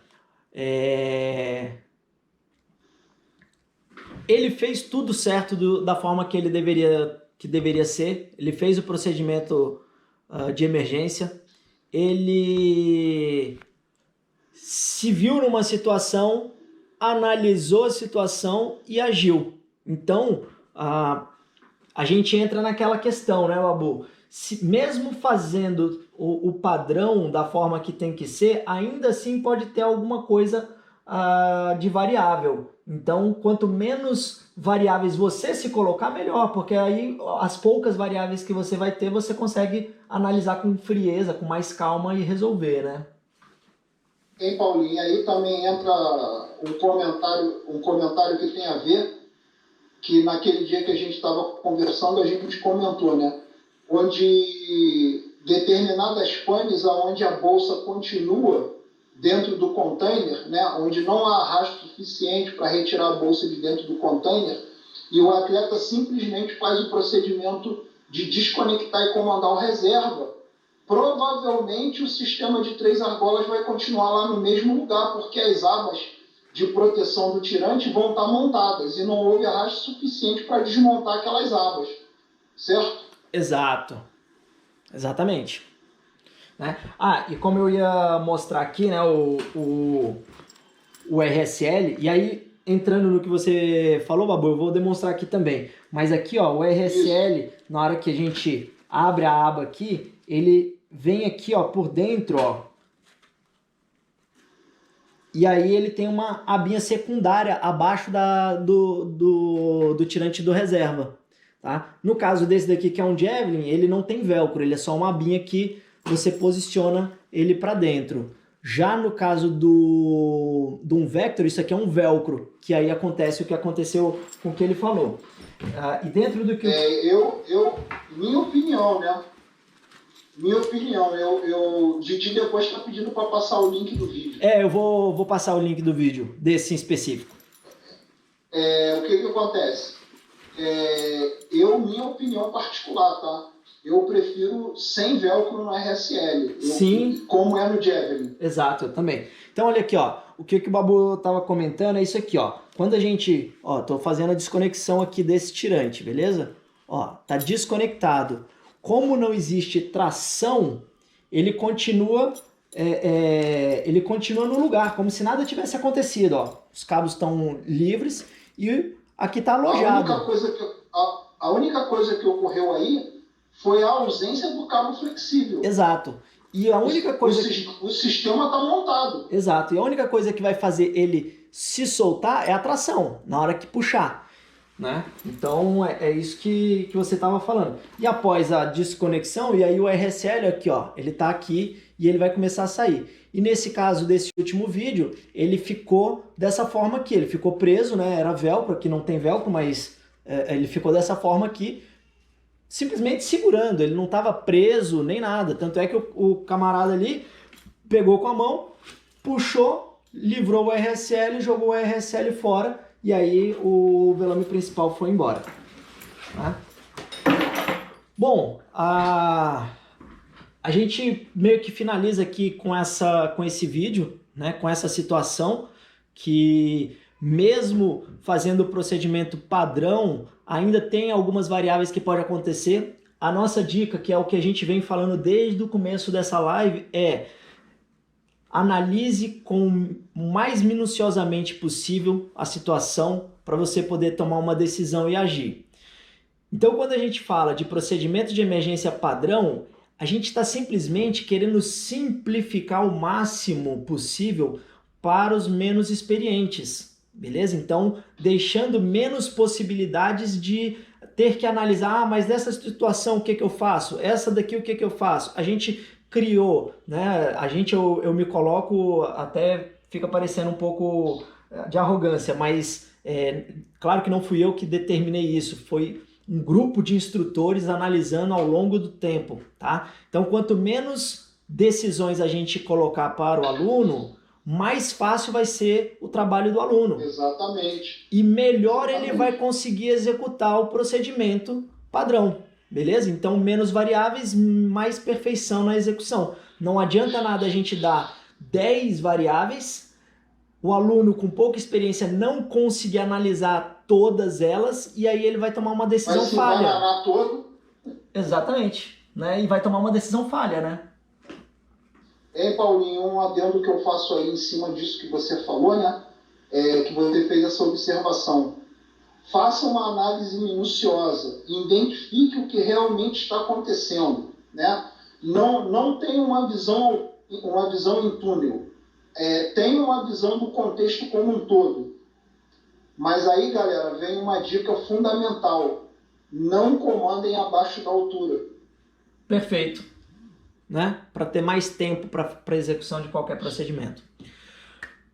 Ele fez tudo certo da forma que ele deveria ser. Ele fez o procedimento de emergência. Ele se viu numa situação, analisou a situação e agiu. Então, a gente entra naquela questão, né, Babu? Mesmo fazendo o padrão da forma que tem que ser, ainda assim pode ter alguma coisa de variável. Então, quanto menos variáveis você se colocar, melhor, porque aí as poucas variáveis que você vai ter, você consegue analisar com frieza, com mais calma e resolver, né? Hein, Paulinho? Aí também entra um comentário que tem a ver, que naquele dia que a gente estava conversando, a gente comentou, né? Onde determinadas panes onde a bolsa continua dentro do container, né, onde não há arrasto suficiente para retirar a bolsa de dentro do container, e o atleta simplesmente faz o procedimento de desconectar e comandar o reserva, provavelmente o sistema de 3 argolas vai continuar lá no mesmo lugar, porque as abas de proteção do tirante vão estar montadas e não houve arrasto suficiente para desmontar aquelas abas, certo? Exato, exatamente. Né? E como eu ia mostrar aqui, né, o RSL, e aí entrando no que você falou, Babu, eu vou demonstrar aqui também. Mas aqui, ó, o RSL, isso, na hora que a gente abre a aba aqui, ele vem aqui, ó, por dentro, ó. E aí ele tem uma abinha secundária abaixo do tirante do reserva, tá? No caso desse daqui, que é um Javelin, ele não tem velcro, ele é só uma abinha que você posiciona ele para dentro. Já no caso do um Vector, isso aqui é um velcro, que aí acontece o que aconteceu com o que ele falou. E dentro do que... minha opinião, né? Didi depois está pedindo para passar o link do vídeo. Eu vou passar o link do vídeo, desse em específico. O que acontece? Minha opinião particular, tá? Eu prefiro sem velcro no RSL. Sim. Como é no Javelin. Exato, eu também. Então, olha aqui, ó. O que o Babu tava comentando é isso aqui, ó. Quando a gente... Ó, tô fazendo a desconexão aqui desse tirante, beleza? Ó, tá desconectado. Como não existe tração, ele continua... ele continua no lugar, como se nada tivesse acontecido, ó. Os cabos estão livres e aqui tá alojado. A única coisa que ocorreu aí foi a ausência do cabo flexível. Exato. E a única coisa... O sistema está montado. Exato. E a única coisa que vai fazer ele se soltar é a tração, na hora que puxar. Né? Então, é isso que você estava falando. E após a desconexão, e aí o RSL aqui, ó, ele está aqui e ele vai começar a sair. E nesse caso desse último vídeo, ele ficou dessa forma aqui. Ele ficou preso, né? Era velcro, aqui não tem velcro, mas ele ficou dessa forma aqui, simplesmente segurando, ele não estava preso nem nada, tanto é que o camarada ali pegou com a mão, puxou, livrou o RSL, jogou o RSL fora e aí o velame principal foi embora. Tá? Bom, a gente meio que finaliza aqui com esse vídeo, né, com essa situação que mesmo fazendo o procedimento padrão, ainda tem algumas variáveis que podem acontecer. A nossa dica, que é o que a gente vem falando desde o começo dessa live, é analise com o mais minuciosamente possível a situação para você poder tomar uma decisão e agir. Então, quando a gente fala de procedimento de emergência padrão, a gente está simplesmente querendo simplificar o máximo possível para os menos experientes. Beleza? Então, deixando menos possibilidades de ter que analisar, mas dessa situação o que eu faço? Essa daqui o que eu faço? A gente criou, né? Eu me coloco, até fica parecendo um pouco de arrogância, mas claro que não fui eu que determinei isso, foi um grupo de instrutores analisando ao longo do tempo, tá? Então, quanto menos decisões a gente colocar para o aluno, mais fácil vai ser o trabalho do aluno. Exatamente. E melhor ele vai conseguir executar o procedimento padrão, beleza? Então, menos variáveis, mais perfeição na execução. Não adianta nada a gente dar 10 variáveis, o aluno com pouca experiência não conseguir analisar todas elas, e aí ele vai tomar uma decisão falha. Vai se todo. Exatamente. Né? E vai tomar uma decisão falha, né? Paulinho, um adendo que eu faço aí em cima disso que você falou, né? Que você fez essa observação. Faça uma análise minuciosa, identifique o que realmente está acontecendo, né? Não tenha uma visão em túnel, tenha uma visão do contexto como um todo. Mas aí, galera, vem uma dica fundamental: não comandem abaixo da altura. Perfeito. Né? Para ter mais tempo para execução de qualquer procedimento.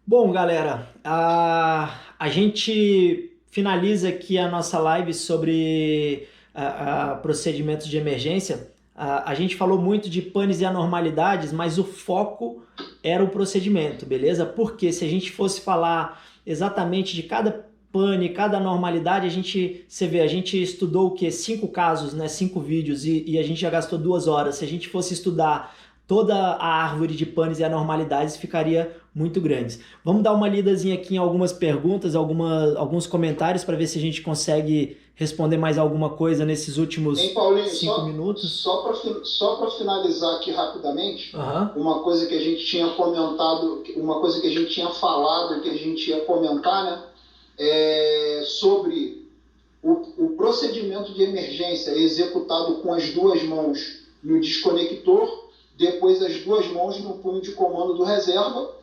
Bom, galera, a gente finaliza aqui a nossa live sobre procedimentos de emergência. a gente falou muito de panes e anormalidades, mas o foco era o procedimento, beleza? Porque se a gente fosse falar exatamente de cada pane, cada anormalidade, você vê, a gente estudou o quê? 5 casos, né? 5 vídeos e a gente já gastou 2 horas. Se a gente fosse estudar toda a árvore de panes e anormalidades, ficaria muito grande. Vamos dar uma lidazinha aqui em algumas perguntas, alguns comentários para ver se a gente consegue responder mais alguma coisa nesses últimos 5 minutos. Só para finalizar aqui rapidamente, uma coisa que a gente tinha comentado, uma coisa que a gente tinha falado, que a gente ia comentar, né? Sobre o procedimento de emergência executado com as 2 mãos no desconector, depois as 2 mãos no punho de comando do reserva,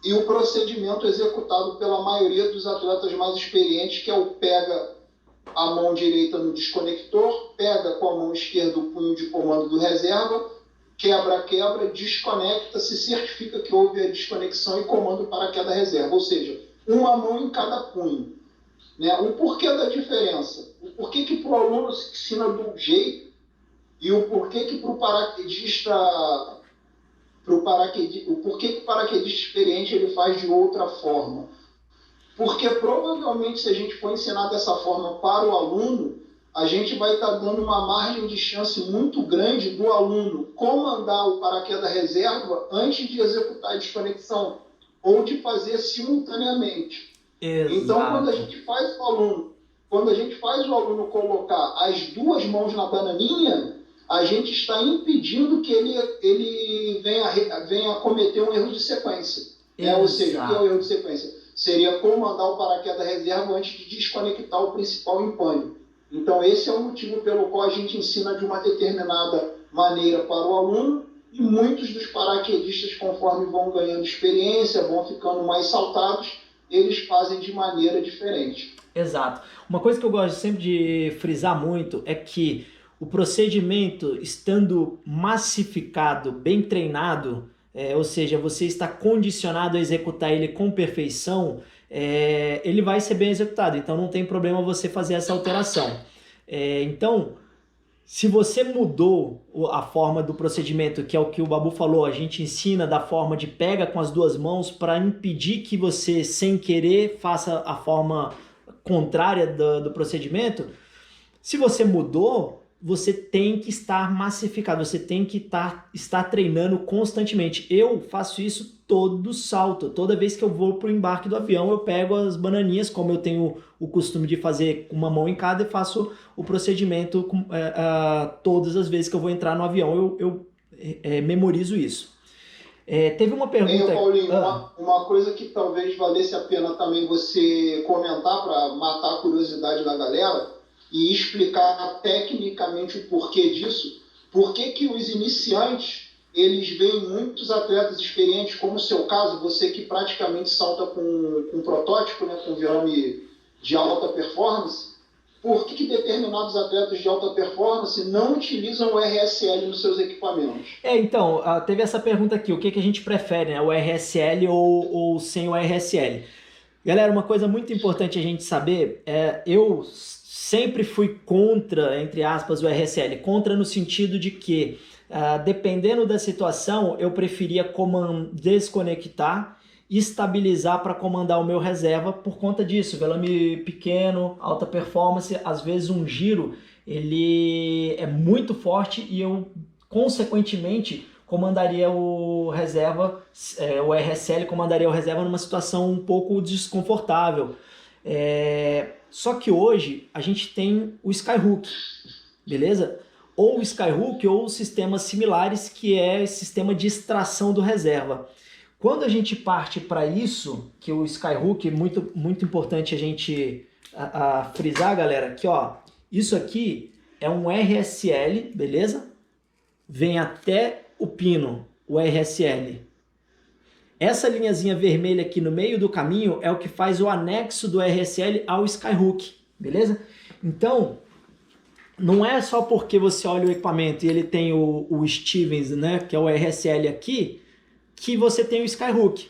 e o procedimento executado pela maioria dos atletas mais experientes, que é o pega a mão direita no desconector, pega com a mão esquerda o punho de comando do reserva, quebra, desconecta, se certifica que houve a desconexão e comando para a queda reserva, ou seja, uma mão em cada punho. Né? O porquê da diferença? O porquê que para o aluno se ensina de um jeito e o porquê que para o paraquedista, o porquê que o paraquedista experiente ele faz de outra forma? Porque provavelmente se a gente for ensinar dessa forma para o aluno, a gente vai estar dando uma margem de chance muito grande do aluno comandar o paraquedas reserva antes de executar a desconexão ou de fazer simultaneamente. Exato. Então, quando a gente faz o aluno colocar as 2 mãos na bananinha, a gente está impedindo que ele venha a cometer um erro de sequência. Ou seja, o que é o erro de sequência? Seria comandar o paraquedas reserva antes de desconectar o principal em pane. Então, esse é o motivo pelo qual a gente ensina de uma determinada maneira para o aluno, e muitos dos paraquedistas, conforme vão ganhando experiência, vão ficando mais saltados, eles fazem de maneira diferente. Exato. Uma coisa que eu gosto sempre de frisar muito é que o procedimento, estando massificado, bem treinado, ou seja, você está condicionado a executar ele com perfeição, ele vai ser bem executado. Então não tem problema você fazer essa alteração. Então, se você mudou a forma do procedimento, que é o que o Babu falou, a gente ensina da forma de pega com as 2 mãos para impedir que você, sem querer, faça a forma contrária do procedimento. Se você mudou, você tem que estar massificado, você tem que estar treinando constantemente. Eu faço isso todo salto, toda vez que eu vou para o embarque do avião, eu pego as bananinhas, como eu tenho o costume de fazer com uma mão em cada, e faço o procedimento todas as vezes que eu vou entrar no avião, eu memorizo isso. Teve uma pergunta... Paulinho, uma coisa que talvez valesse a pena também você comentar para matar a curiosidade da galera e explicar tecnicamente o porquê disso. Por que os iniciantes, eles veem muitos atletas experientes, como o seu caso, você que praticamente salta com protótipo, né, com virame de alta performance, por que determinados atletas de alta performance não utilizam o RSL nos seus equipamentos? Então, teve essa pergunta aqui, o que a gente prefere, né, o RSL ou sem o RSL? Galera, uma coisa muito importante a gente saber, eu sempre fui contra, entre aspas, o RSL, contra no sentido de que, dependendo da situação, eu preferia desconectar e estabilizar para comandar o meu reserva por conta disso. Velame pequeno, alta performance, às vezes um giro ele é muito forte e eu, consequentemente, comandaria o reserva, o RSL comandaria o reserva numa situação um pouco desconfortável. Só que hoje a gente tem o Skyhook, beleza? Ou o Skyhook ou sistemas similares, que é esse sistema de extração do reserva. Quando a gente parte para isso, que o Skyhook é muito importante a gente frisar, galera, que ó, isso aqui é um RSL, beleza? Vem até o pino, o RSL. Essa linhazinha vermelha aqui no meio do caminho é o que faz o anexo do RSL ao Skyhook, beleza? Então, não é só porque você olha o equipamento e ele tem o Stevens, né, que é o RSL aqui, que você tem o Skyhook.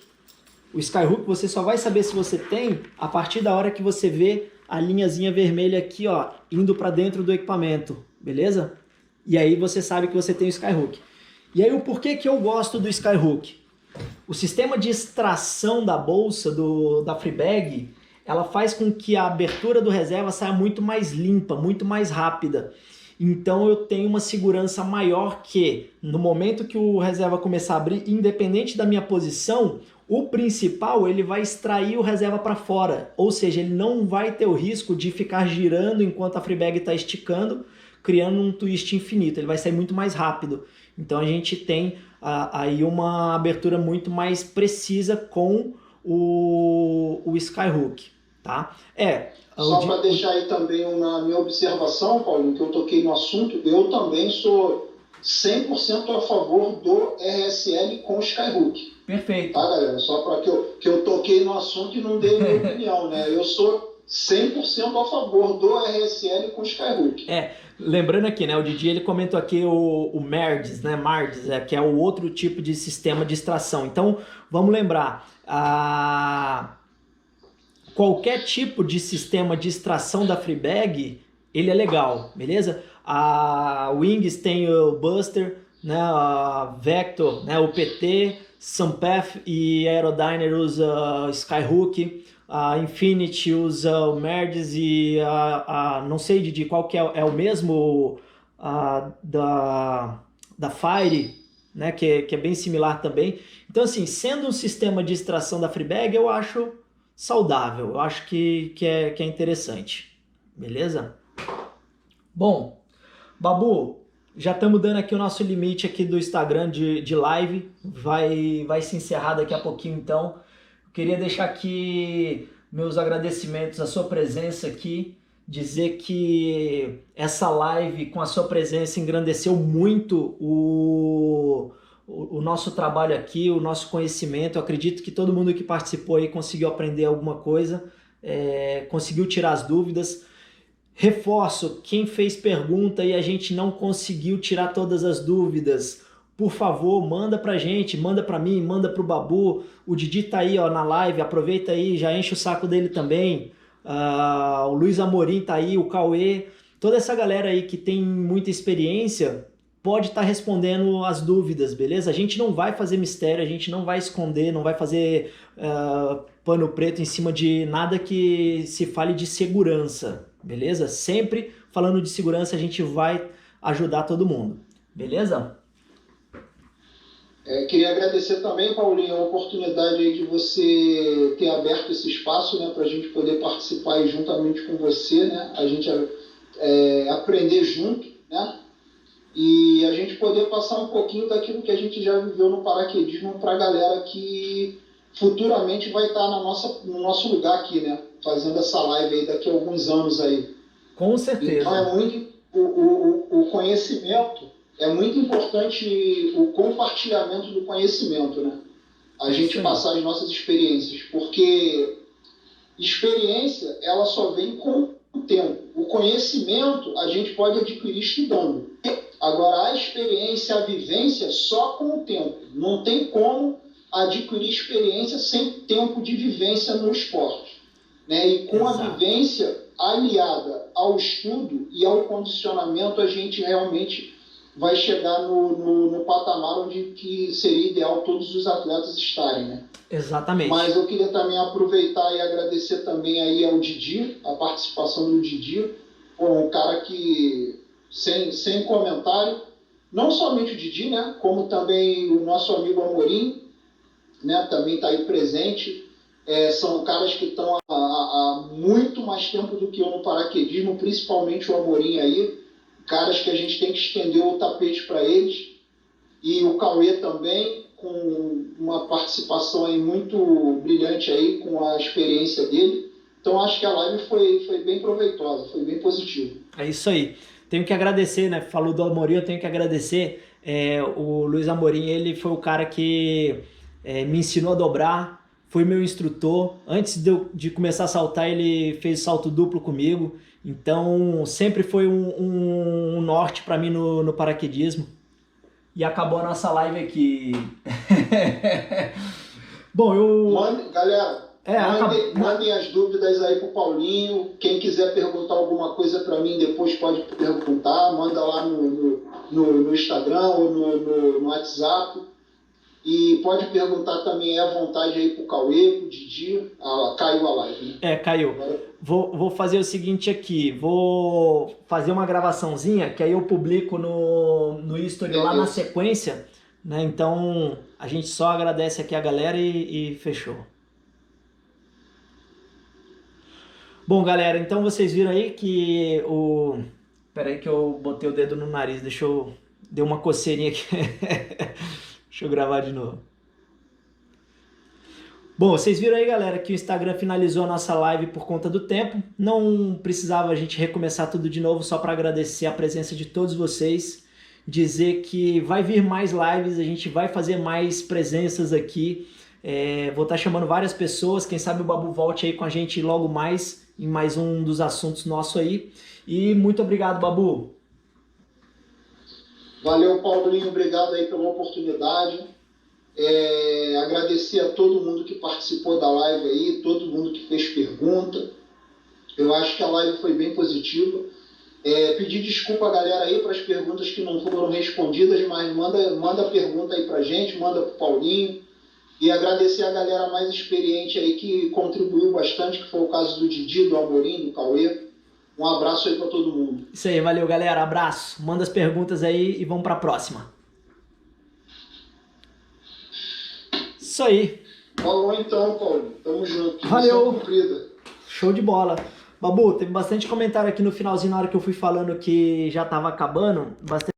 O Skyhook você só vai saber se você tem a partir da hora que você vê a linhazinha vermelha aqui, ó, indo para dentro do equipamento, beleza? e aí você sabe que você tem o Skyhook. E aí o porquê que eu gosto do Skyhook? O sistema de extração da bolsa da Freebag, ela faz com que a abertura do reserva saia muito mais limpa, muito mais rápida. Então eu tenho uma segurança maior que no momento que o reserva começar a abrir, independente da minha posição, o principal ele vai extrair o reserva para fora, ou seja, ele não vai ter o risco de ficar girando enquanto a Freebag está esticando, criando um twist infinito, ele vai sair muito mais rápido. Então a gente tem aí uma abertura muito mais precisa com o Skyhook, tá? Só para deixar aí também uma minha observação, Paulinho, que eu toquei no assunto, eu também sou 100% a favor do RSL com Skyhook. Perfeito. Tá, galera? Só para que eu toquei no assunto e não dei minha opinião, né? Eu sou 100% a favor do RSL com Skyhook. Lembrando aqui, né? O Didi ele comentou aqui o MERDS, né? MARDS, que é o outro tipo de sistema de extração. Então, vamos lembrar, qualquer tipo de sistema de extração da Freebag, ele é legal, beleza? A Wings tem o Buster, né? A Vector, né? O PT, Sunpath e Aerodyner usa Skyhook, a Infinity usa o MERDS e não sei de qual que é o mesmo da Fire, né? Que é bem similar também. Então assim, sendo um sistema de extração da Freebag, eu acho saudável, eu acho que é interessante, beleza? Bom, Babu, já estamos dando aqui o nosso limite aqui do Instagram de live, vai se encerrar daqui a pouquinho então. Eu queria deixar aqui meus agradecimentos à sua presença aqui, dizer que essa live com a sua presença engrandeceu muito o nosso trabalho aqui, o nosso conhecimento. Eu acredito que todo mundo que participou aí conseguiu aprender alguma coisa, conseguiu tirar as dúvidas. Reforço, quem fez pergunta e a gente não conseguiu tirar todas as dúvidas, por favor, manda pra gente, manda pra mim, manda pro Babu. O Didi tá aí na live, aproveita aí, já enche o saco dele também. O Luiz Amorim tá aí, o Cauê, toda essa galera aí que tem muita experiência pode estar respondendo as dúvidas, beleza? A gente não vai fazer mistério, a gente não vai esconder, não vai fazer pano preto em cima de nada que se fale de segurança, beleza? Sempre falando de segurança, a gente vai ajudar todo mundo, beleza? Queria agradecer também, Paulinho, a oportunidade aí de você ter aberto esse espaço, né, para a gente poder participar aí juntamente com você, né, a gente aprender junto, né, e a gente poder passar um pouquinho daquilo que a gente já viveu no paraquedismo para a galera que futuramente vai estar no nosso lugar aqui, né, fazendo essa live aí daqui a alguns anos aí. Com certeza. Então é muito o conhecimento. É muito importante o compartilhamento do conhecimento, né? A gente passar as nossas experiências, porque experiência, ela só vem com o tempo. O conhecimento a gente pode adquirir estudando. Agora, a experiência, a vivência, só com o tempo. Não tem como adquirir experiência sem tempo de vivência no esporte, né? E com a vivência aliada ao estudo e ao condicionamento, a gente realmente vai chegar no patamar onde que seria ideal todos os atletas estarem, né? Exatamente. Mas eu queria também aproveitar e agradecer também aí ao Didi, a participação do Didi, um cara que, sem comentário, não somente o Didi, né, como também o nosso amigo Amorim, né, também está aí presente. São caras que estão há muito mais tempo do que eu no paraquedismo, principalmente o Amorim aí, caras que a gente tem que estender o tapete para eles, e o Cauê também, com uma participação aí muito brilhante aí, com a experiência dele. Então acho que a live foi bem proveitosa, foi bem positiva. É isso aí. Tenho que agradecer, né? Falou do Amorim, eu tenho que agradecer. O Luiz Amorim, ele foi o cara que me ensinou a dobrar, foi meu instrutor. Antes de começar a saltar, ele fez salto duplo comigo. Então, sempre foi um norte para mim no paraquedismo. E acabou a nossa live aqui. Bom, Galera, Mandem as dúvidas aí pro Paulinho. Quem quiser perguntar alguma coisa para mim depois pode perguntar. Manda lá no Instagram ou no WhatsApp. E pode perguntar também à vontade aí pro Cauê, pro Didi. Caiu a live, né? Caiu. Agora... Vou fazer o seguinte aqui. Vou fazer uma gravaçãozinha que aí eu publico no History lá na sequência, né? Então a gente só agradece aqui a galera e fechou. Bom, galera, então vocês viram aí que o... Pera aí que eu botei o dedo no nariz, deu uma coceirinha aqui. Deixa eu gravar de novo. Bom, vocês viram aí, galera, que o Instagram finalizou a nossa live por conta do tempo. Não precisava a gente recomeçar tudo de novo, só para agradecer a presença de todos vocês. Dizer que vai vir mais lives, a gente vai fazer mais presenças aqui. Vou estar chamando várias pessoas, quem sabe o Babu volte aí com a gente logo mais, em mais um dos assuntos nossos aí. E muito obrigado, Babu. Valeu, Paulinho, obrigado aí pela oportunidade. Agradecer a todo mundo que participou da live aí, todo mundo que fez pergunta. Eu acho que a live foi bem positiva. Pedir desculpa a galera aí para as perguntas que não foram respondidas, mas manda pergunta aí pra gente, manda pro Paulinho. E agradecer a galera mais experiente aí que contribuiu bastante, que foi o caso do Didi, do Amorim, do Cauê. Um abraço aí para todo mundo. Isso aí, valeu, galera. Abraço. Manda as perguntas aí e vamos para a próxima. Isso aí. Falou então, Paulo. Tamo junto. Valeu. Show de bola. Babu, teve bastante comentário aqui no finalzinho, na hora que eu fui falando que já tava acabando. Bastante